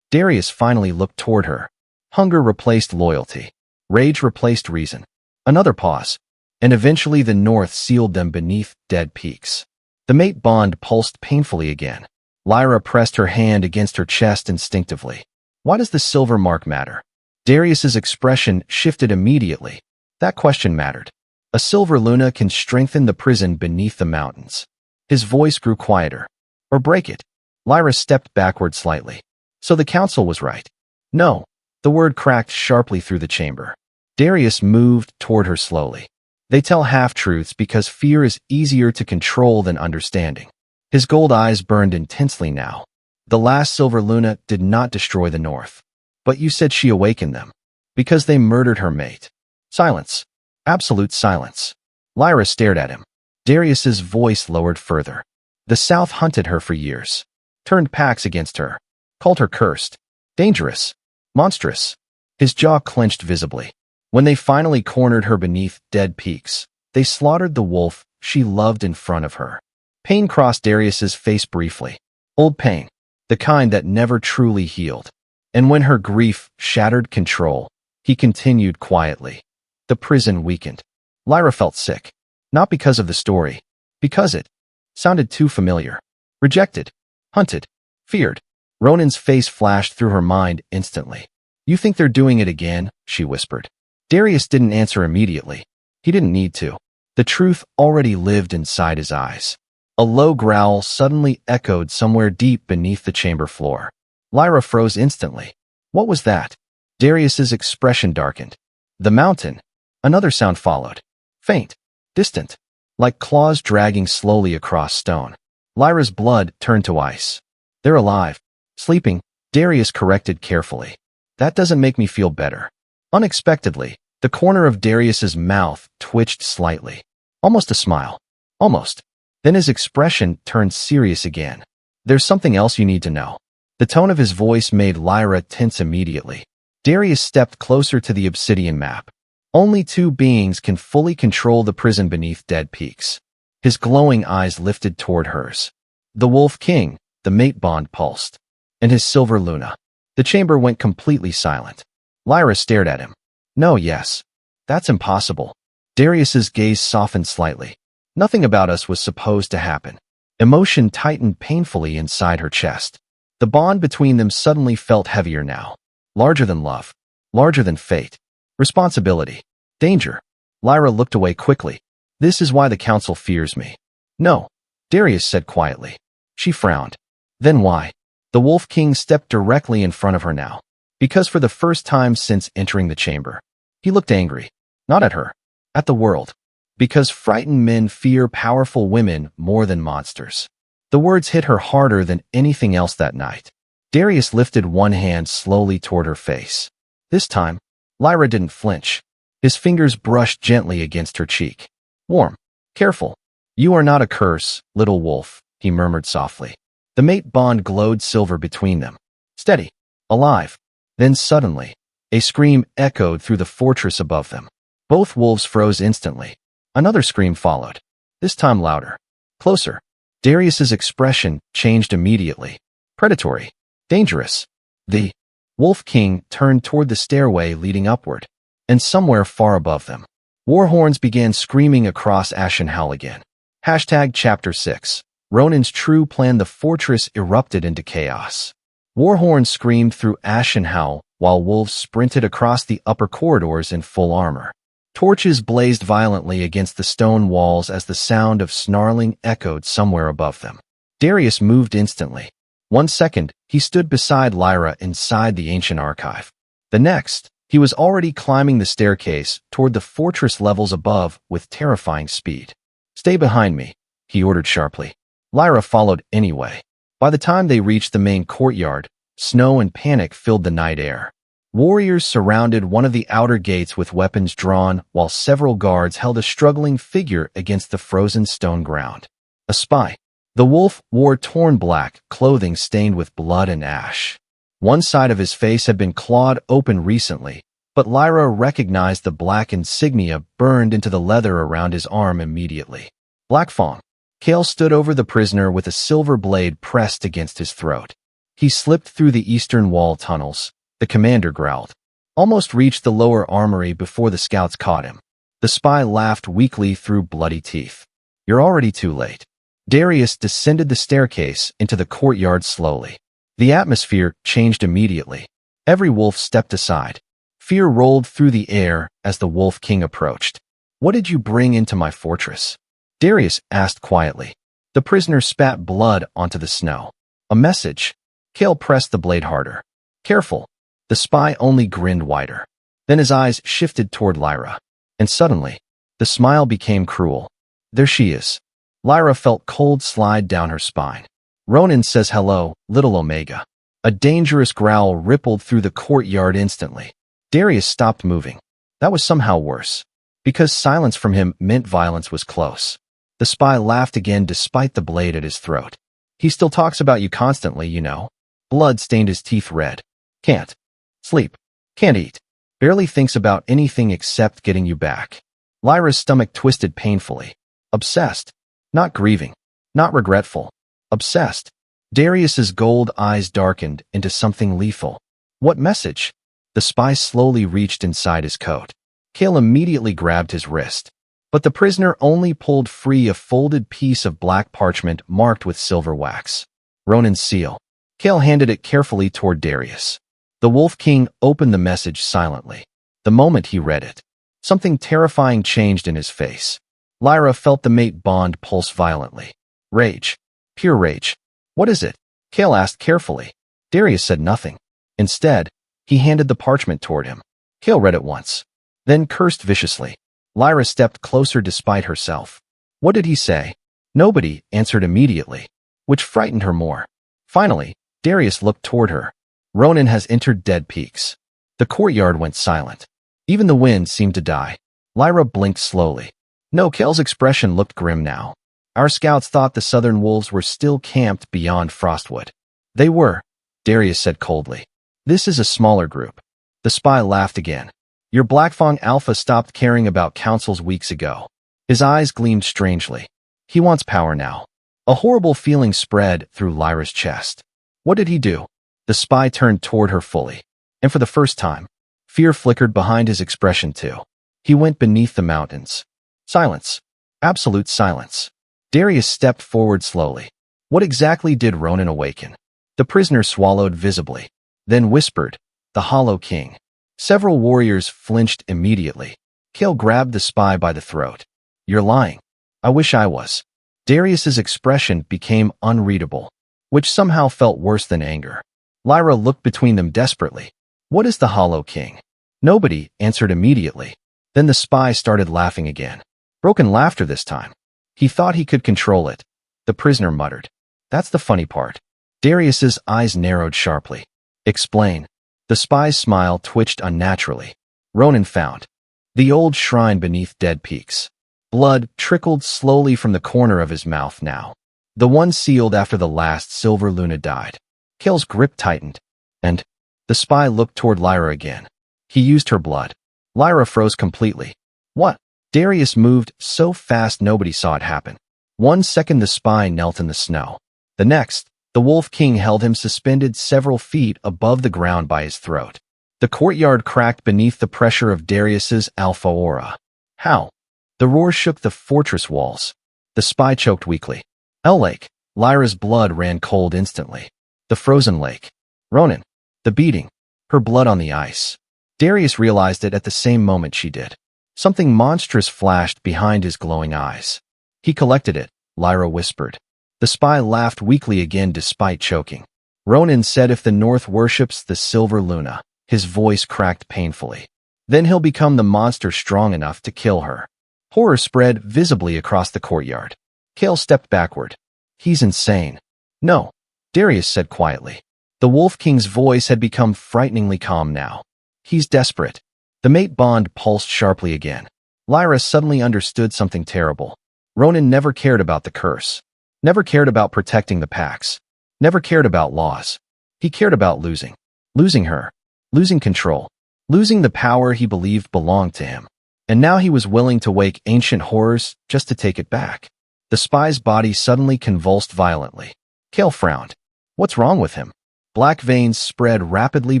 Darius finally looked toward her. Hunger replaced loyalty. Rage replaced reason. Another pause. And eventually the North sealed them beneath dead peaks. The mate bond pulsed painfully again. Lyra pressed her hand against her chest instinctively. Why does the silver mark matter? Darius's expression shifted immediately. That question mattered. A silver luna can strengthen the prison beneath the mountains. His voice grew quieter. Or break it. Lyra stepped backward slightly. So the council was right. No. The word cracked sharply through the chamber. Darius moved toward her slowly. They tell half-truths because fear is easier to control than understanding. His gold eyes burned intensely now. The last silver luna did not destroy the north. But you said she awakened them. Because they murdered her mate. Silence. Absolute silence. Lyra stared at him. Darius's voice lowered further. The South hunted her for years. Turned packs against her. Called her cursed. Dangerous. Monstrous. His jaw clenched visibly. When they finally cornered her beneath dead peaks, they slaughtered the wolf she loved in front of her. Pain crossed Darius's face briefly. Old pain. The kind that never truly healed. And when her grief shattered control, he continued quietly. The prison weakened. Lyra felt sick. Not because of the story. Because it sounded too familiar. Rejected. Hunted. Feared. Ronin's face flashed through her mind instantly. You think they're doing it again? She whispered. Darius didn't answer immediately. He didn't need to. The truth already lived inside his eyes. A low growl suddenly echoed somewhere deep beneath the chamber floor. Lyra froze instantly. What was that? Darius's expression darkened. The mountain. Another sound followed. Faint. Distant. Like claws dragging slowly across stone. Lyra's blood turned to ice. They're alive. Sleeping. Darius corrected carefully. That doesn't make me feel better. Unexpectedly, the corner of Darius's mouth twitched slightly. Almost a smile. Almost. Then his expression turned serious again. There's something else you need to know. The tone of his voice made Lyra tense immediately. Darius stepped closer to the obsidian map. Only two beings can fully control the prison beneath dead peaks. His glowing eyes lifted toward hers. The Wolf King, the mate bond pulsed. And his silver luna. The chamber went completely silent. Lyra stared at him. No, yes. That's impossible. Darius's gaze softened slightly. Nothing about us was supposed to happen. Emotion tightened painfully inside her chest. The bond between them suddenly felt heavier now. Larger than love. Larger than fate. Responsibility. Danger. Lyra looked away quickly. This is why the council fears me. No. Darius said quietly. She frowned. Then why? The Wolf King stepped directly in front of her now. Because for the first time since entering the chamber. He looked angry. Not at her. At the world. Because frightened men fear powerful women more than monsters. The words hit her harder than anything else that night. Darius lifted one hand slowly toward her face. This time, Lyra didn't flinch. His fingers brushed gently against her cheek. Warm. Careful. You are not a curse, little wolf, he murmured softly. The mate bond glowed silver between them. Steady. Alive. Then suddenly, a scream echoed through the fortress above them. Both wolves froze instantly. Another scream followed. This time louder. Closer. Darius's expression changed immediately. Predatory. Dangerous. The Wolf King turned toward the stairway leading upward. And somewhere far above them, war horns began screaming across Ashen Howl again. Chapter 6. Ronin's true plan. The fortress erupted into chaos. War horns screamed through Ashen Howl, while wolves sprinted across the upper corridors in full armor. Torches blazed violently against the stone walls as the sound of snarling echoed somewhere above them. Darius moved instantly. 1 second, he stood beside Lyra inside the ancient archive. The next, he was already climbing the staircase toward the fortress levels above with terrifying speed. Stay behind me, he ordered sharply. Lyra followed anyway. By the time they reached the main courtyard, snow and panic filled the night air. Warriors surrounded one of the outer gates with weapons drawn, while several guards held a struggling figure against the frozen stone ground. A spy. The wolf wore torn black clothing stained with blood and ash. One side of his face had been clawed open recently, but Lyra recognized the black insignia burned into the leather around his arm immediately. Black Fawn. Kale stood over the prisoner with a silver blade pressed against his throat. He slipped through the eastern wall tunnels. The commander growled. Almost reached the lower armory before the scouts caught him. The spy laughed weakly through bloody teeth. You're already too late. Darius descended the staircase into the courtyard slowly. The atmosphere changed immediately. Every wolf stepped aside. Fear rolled through the air as the Wolf King approached. "What did you bring into my fortress?" Darius asked quietly. The prisoner spat blood onto the snow. "A message." Kale pressed the blade harder. "Careful." The spy only grinned wider. Then his eyes shifted toward Lyra. And suddenly, the smile became cruel. "There she is." Lyra felt cold slide down her spine. "Ronin says hello, little Omega." A dangerous growl rippled through the courtyard instantly. Darius stopped moving. That was somehow worse. Because silence from him meant violence was close. The spy laughed again despite the blade at his throat. "He still talks about you constantly, you know." Blood stained his teeth red. "Can't sleep. Can't eat. Barely thinks about anything except getting you back." Lyra's stomach twisted painfully. "Obsessed. Not grieving. Not regretful. Obsessed." Darius's gold eyes darkened into something lethal. "What message?" The spy slowly reached inside his coat. Kale immediately grabbed his wrist. But the prisoner only pulled free a folded piece of black parchment marked with silver wax. "Ronin's seal." Kale handed it carefully toward Darius. The Wolf King opened the message silently. The moment he read it, something terrifying changed in his face. Lyra felt the mate bond pulse violently. Rage. Pure rage. "What is it?" Kale asked carefully. Darius said nothing. Instead, he handed the parchment toward him. Kale read it once, then cursed viciously. Lyra stepped closer despite herself. "What did he say?" Nobody answered immediately, which frightened her more. Finally, Darius looked toward her. "Ronin has entered Dead Peaks." The courtyard went silent. Even the wind seemed to die. Lyra blinked slowly. No, Kale's expression looked grim now. "Our scouts thought the southern wolves were still camped beyond Frostwood." "They were," Darius said coldly. "This is a smaller group." The spy laughed again. "Your Blackfang Alpha stopped caring about councils weeks ago." His eyes gleamed strangely. "He wants power now." A horrible feeling spread through Lyra's chest. What did he do? The spy turned toward her fully. And for the first time, fear flickered behind his expression too. He went beneath the mountains. Silence. Absolute silence. Darius stepped forward slowly. What exactly did Ronin awaken? The prisoner swallowed visibly, then whispered, "The Hollow King." Several warriors flinched immediately. Kale grabbed the spy by the throat. "You're lying." "I wish I was." Darius's expression became unreadable, which somehow felt worse than anger. Lyra looked between them desperately. "What is the Hollow King?" Nobody answered immediately. Then the spy started laughing again. Broken laughter this time. He thought he could control it. The prisoner muttered. "That's the funny part." Darius's eyes narrowed sharply. "Explain." The spy's smile twitched unnaturally. Ronin found the old shrine beneath Dead Peaks. Blood trickled slowly from the corner of his mouth now. The one sealed after the last Silver Luna died. Kale's grip tightened, and the spy looked toward Lyra again. "He used her blood." Lyra froze completely. "What?" Darius moved so fast nobody saw it happen. 1 second the spy knelt in the snow. The next, the Wolf King held him suspended several feet above the ground by his throat. The courtyard cracked beneath the pressure of Darius's alpha aura. "How?" The roar shook the fortress walls. The spy choked weakly. "El Lake." Lyra's blood ran cold instantly. The frozen lake. Ronin. The beating. Her blood on the ice. Darius realized it at the same moment she did. Something monstrous flashed behind his glowing eyes. "He collected it," Lyra whispered. The spy laughed weakly again despite choking. "Ronin said if the North worships the Silver Luna," his voice cracked painfully, "then he'll become the monster strong enough to kill her." Horror spread visibly across the courtyard. Kale stepped backward. "He's insane." "No," Darius said quietly. The Wolf King's voice had become frighteningly calm now. "He's desperate." The mate bond pulsed sharply again. Lyra suddenly understood something terrible. Ronin never cared about the curse. Never cared about protecting the packs. Never cared about laws. He cared about losing. Losing her. Losing control. Losing the power he believed belonged to him. And now he was willing to wake ancient horrors just to take it back. The spy's body suddenly convulsed violently. Kale frowned. What's wrong with him? Black veins spread rapidly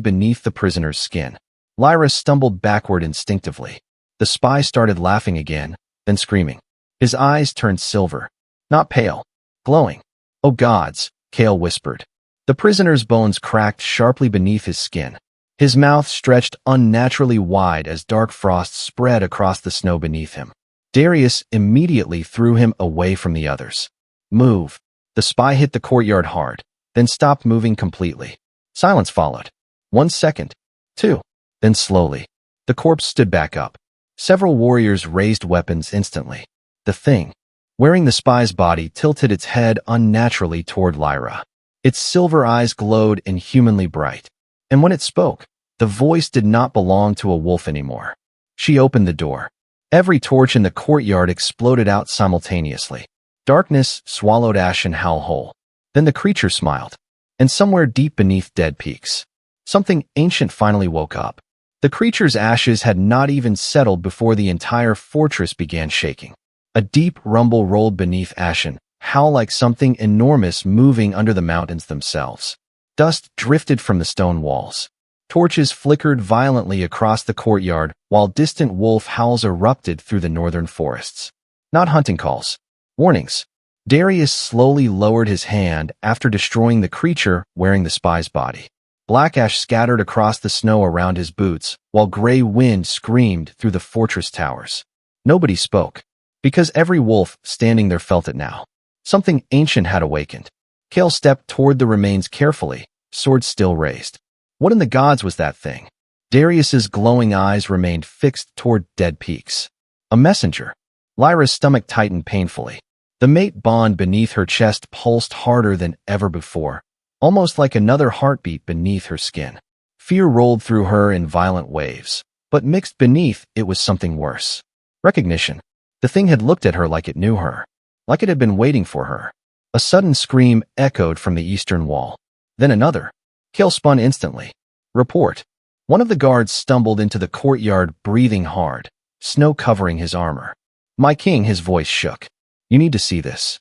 beneath the prisoner's skin. Lyra stumbled backward instinctively. The spy started laughing again, then screaming. His eyes turned silver. Not pale. glowing. "Oh gods," Kale whispered. The prisoner's bones cracked sharply beneath his skin. His mouth stretched unnaturally wide as dark frost spread across the snow beneath him. Darius immediately threw him away from the others. "Move." The spy hit the courtyard hard, then stopped moving completely. Silence followed. 1 second. 2. Then slowly, the corpse stood back up. Several warriors raised weapons instantly. The thing, wearing the spy's body, tilted its head unnaturally toward Lyra. Its silver eyes glowed inhumanly bright. And when it spoke, the voice did not belong to a wolf anymore. She opened the door. Every torch in the courtyard exploded out simultaneously. Darkness swallowed Ashen Howl whole. Then the creature smiled. And somewhere deep beneath Dead Peaks, something ancient finally woke up. The creature's ashes had not even settled before the entire fortress began shaking. A deep rumble rolled beneath Ashen Howl, like something enormous moving under the mountains themselves. Dust drifted from the stone walls. Torches flickered violently across the courtyard, while distant wolf howls erupted through the northern forests. Not hunting calls. Warnings. Darius slowly lowered his hand after destroying the creature wearing the spy's body. Black ash scattered across the snow around his boots, while gray wind screamed through the fortress towers. Nobody spoke, because every wolf standing there felt it now. Something ancient had awakened. Kale stepped toward the remains carefully, sword still raised. What in the gods was that thing? Darius's glowing eyes remained fixed toward Dead Peaks. A messenger. Lyra's stomach tightened painfully. The mate bond beneath her chest pulsed harder than ever before, almost like another heartbeat beneath her skin. Fear rolled through her in violent waves, but mixed beneath it was something worse. Recognition. The thing had looked at her like it knew her, like it had been waiting for her. A sudden scream echoed from the eastern wall. Then another. Kale spun instantly. Report. One of the guards stumbled into the courtyard, breathing hard, snow covering his armor. "My king," his voice shook. "You need to see this."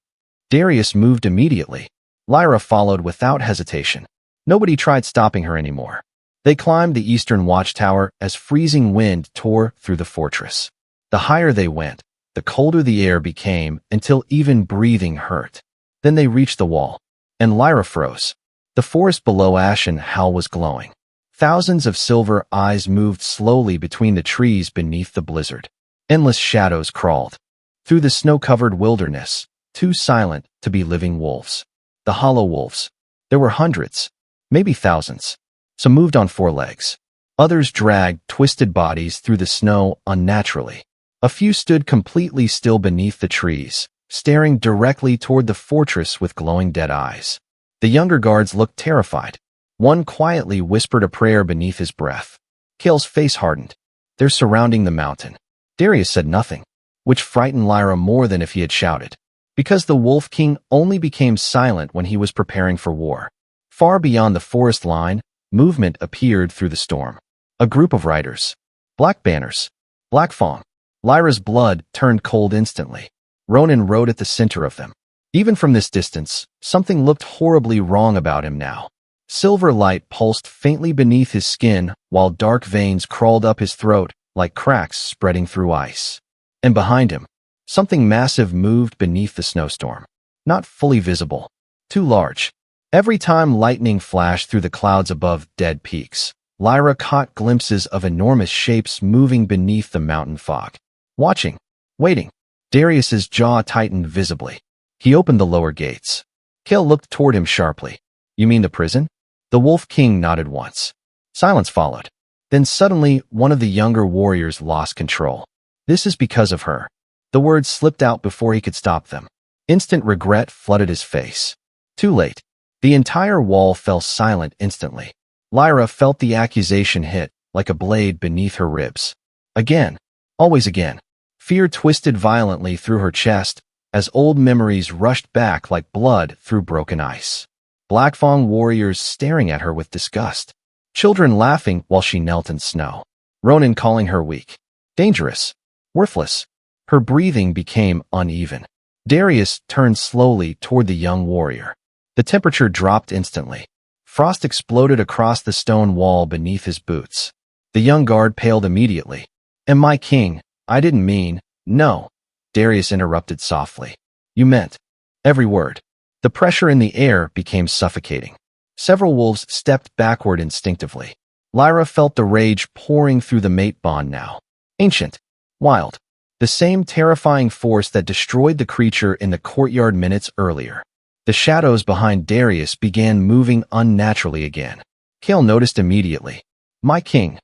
Darius moved immediately. Lyra followed without hesitation. Nobody tried stopping her anymore. They climbed the eastern watchtower as freezing wind tore through the fortress. The higher they went, the colder the air became until even breathing hurt. Then they reached the wall, and Lyra froze. The forest below Ashen Howl was glowing. Thousands of silver eyes moved slowly between the trees beneath the blizzard. Endless shadows crawled through the snow-covered wilderness, too silent to be living wolves. The hollow wolves. There were hundreds, maybe thousands. Some moved on 4 legs. Others dragged twisted bodies through the snow unnaturally. A few stood completely still beneath the trees, staring directly toward the fortress with glowing dead eyes. The younger guards looked terrified. One quietly whispered a prayer beneath his breath. Kale's face hardened. "They're surrounding the mountain." Darius said nothing, which frightened Lyra more than if he had shouted, because the Wolf King only became silent when he was preparing for war. Far beyond the forest line, movement appeared through the storm. A group of riders. Black banners. Black Fong. Lyra's blood turned cold instantly. Ronin rode at the center of them. Even from this distance, something looked horribly wrong about him now. Silver light pulsed faintly beneath his skin, while dark veins crawled up his throat like cracks spreading through ice. And behind him, something massive moved beneath the snowstorm. Not fully visible. Too large. Every time lightning flashed through the clouds above Dead Peaks, Lyra caught glimpses of enormous shapes moving beneath the mountain fog. Watching. Waiting. Darius's jaw tightened visibly. He opened the lower gates. Kale looked toward him sharply. "You mean the prison?" The Wolf King nodded once. Silence followed. Then suddenly, one of the younger warriors lost control. "This is because of her." The words slipped out before he could stop them. Instant regret flooded his face. Too late. The entire wall fell silent instantly. Lyra felt the accusation hit, like a blade beneath her ribs. Again. Always again. Fear twisted violently through her chest, as old memories rushed back like blood through broken ice. Black Fong warriors staring at her with disgust. Children laughing while she knelt in snow. Ronin calling her weak. Dangerous. Worthless. Her breathing became uneven. Darius turned slowly toward the young warrior. The temperature dropped instantly. Frost exploded across the stone wall beneath his boots. The young guard paled immediately. "And my king, I didn't mean..." "No," Darius interrupted softly. "You meant..." "Every word." The pressure in the air became suffocating. Several wolves stepped backward instinctively. Lyra felt the rage pouring through the mate bond now. Ancient. Wild. The same terrifying force that destroyed the creature in the courtyard minutes earlier. The shadows behind Darius began moving unnaturally again. Kale noticed immediately. My king.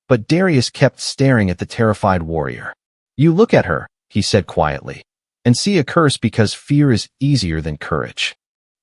But Darius kept staring at the terrified warrior. You look at her, he said quietly, and see a curse because fear is easier than courage.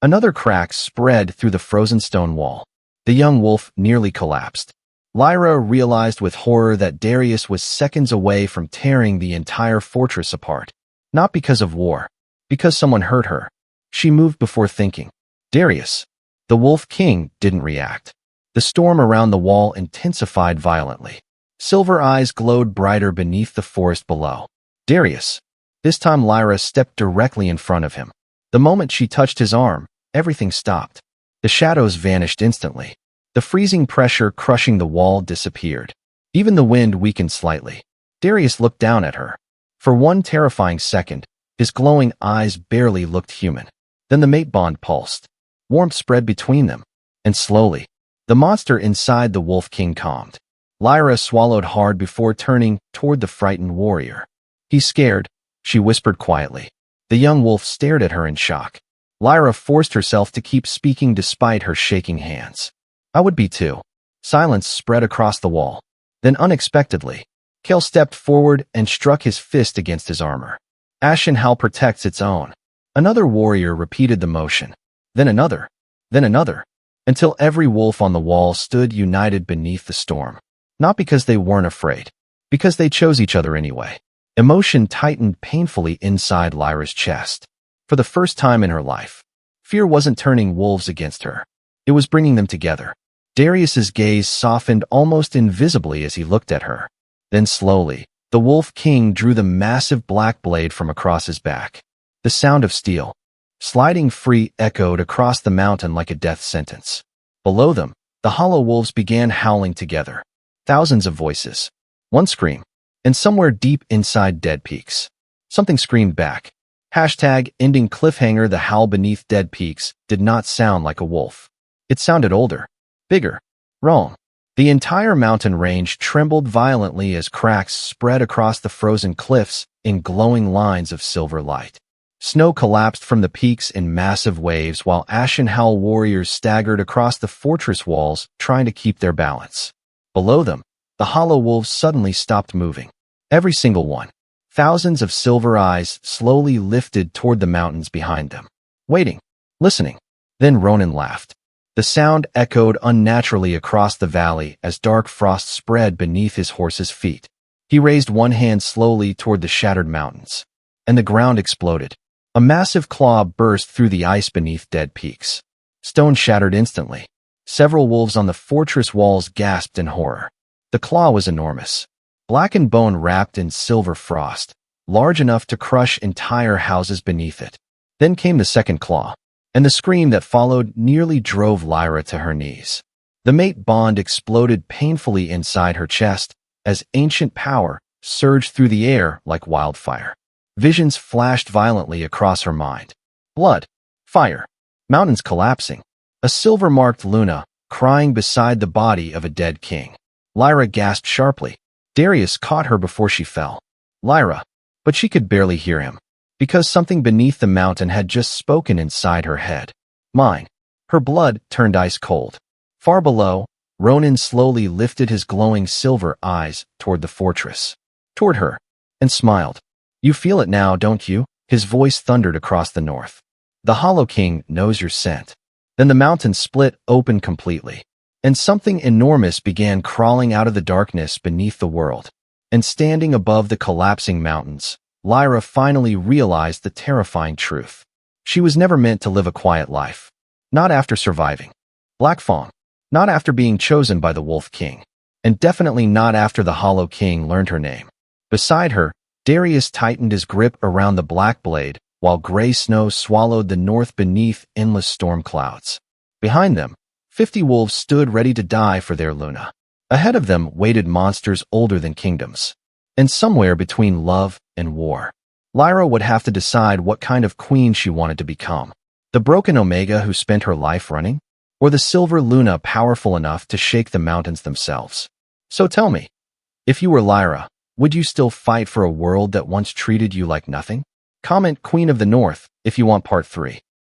Another crack spread through the frozen stone wall. The young wolf nearly collapsed. Lyra realized with horror that Darius was seconds away from tearing the entire fortress apart. Not because of war, because someone hurt her. She moved before thinking. Darius. The Wolf King didn't react. The storm around the wall intensified violently. Silver eyes glowed brighter beneath the forest below. Darius. This time Lyra stepped directly in front of him. The moment she touched his arm, everything stopped. The shadows vanished instantly. The freezing pressure crushing the wall disappeared. Even the wind weakened slightly. Darius looked down at her. For one terrifying second, his glowing eyes barely looked human. Then the mate bond pulsed. Warmth spread between them. And slowly, the monster inside the Wolf King calmed. Lyra swallowed hard before turning toward the frightened warrior. He's scared, she whispered quietly. The young wolf stared at her in shock. Lyra forced herself to keep speaking despite her shaking hands. I would be too. Silence spread across the wall. Then unexpectedly, Kale stepped forward and struck his fist against his armor. Ashen Howl protects its own. Another warrior repeated the motion. Then another. Then another. Until every wolf on the wall stood united beneath the storm. Not because they weren't afraid. Because they chose each other anyway. Emotion tightened painfully inside Lyra's chest. For the first time in her life, fear wasn't turning wolves against her. It was bringing them together. Darius's gaze softened almost invisibly as he looked at her. Then slowly, the Wolf King drew the massive black blade from across his back. The sound of steel, sliding free, echoed across the mountain like a death sentence. Below them, the hollow wolves began howling together. Thousands of voices. One scream. And somewhere deep inside Dead Peaks, something screamed back. #ending cliffhanger. The howl beneath Dead Peaks did not sound like a wolf. It sounded older. Bigger. Wrong. The entire mountain range trembled violently as cracks spread across the frozen cliffs in glowing lines of silver light. Snow collapsed from the peaks in massive waves while Ashen Howl warriors staggered across the fortress walls trying to keep their balance. Below them, the hollow wolves suddenly stopped moving. Every single one. Thousands of silver eyes slowly lifted toward the mountains behind them. Waiting. Listening. Then Ronin laughed. The sound echoed unnaturally across the valley as dark frost spread beneath his horse's feet. He raised one hand slowly toward the shattered mountains. And the ground exploded. A massive claw burst through the ice beneath Dead Peaks. Stone shattered instantly. Several wolves on the fortress walls gasped in horror. The claw was enormous. Blackened bone wrapped in silver frost, large enough to crush entire houses beneath it. Then came the second claw, and the scream that followed nearly drove Lyra to her knees. The mate bond exploded painfully inside her chest as ancient power surged through the air like wildfire. Visions flashed violently across her mind. Blood, fire, mountains collapsing, a silver-marked Luna crying beside the body of a dead king. Lyra gasped sharply. Darius caught her before she fell. Lyra, but she could barely hear him, because something beneath the mountain had just spoken inside her head. Mine. Her blood turned ice cold. Far below, Ronin slowly lifted his glowing silver eyes toward the fortress. Toward her. And smiled. You feel it now, don't you? His voice thundered across the north. The Hollow King knows your scent. Then the mountain split open completely. And something enormous began crawling out of the darkness beneath the world. And standing above the collapsing mountains, Lyra finally realized the terrifying truth. She was never meant to live a quiet life. Not after surviving. Black Fawn. Not after being chosen by the Wolf King. And definitely not after the Hollow King learned her name. Beside her, Darius tightened his grip around the black blade, while gray snow swallowed the north beneath endless storm clouds. Behind them, 50 wolves stood ready to die for their Luna. Ahead of them waited monsters older than kingdoms. And somewhere between love and war, Lyra would have to decide what kind of queen she wanted to become. The broken Omega who spent her life running? Or the silver Luna powerful enough to shake the mountains themselves? So tell me, if you were Lyra, would you still fight for a world that once treated you like nothing? Comment Queen of the North if you want part 3.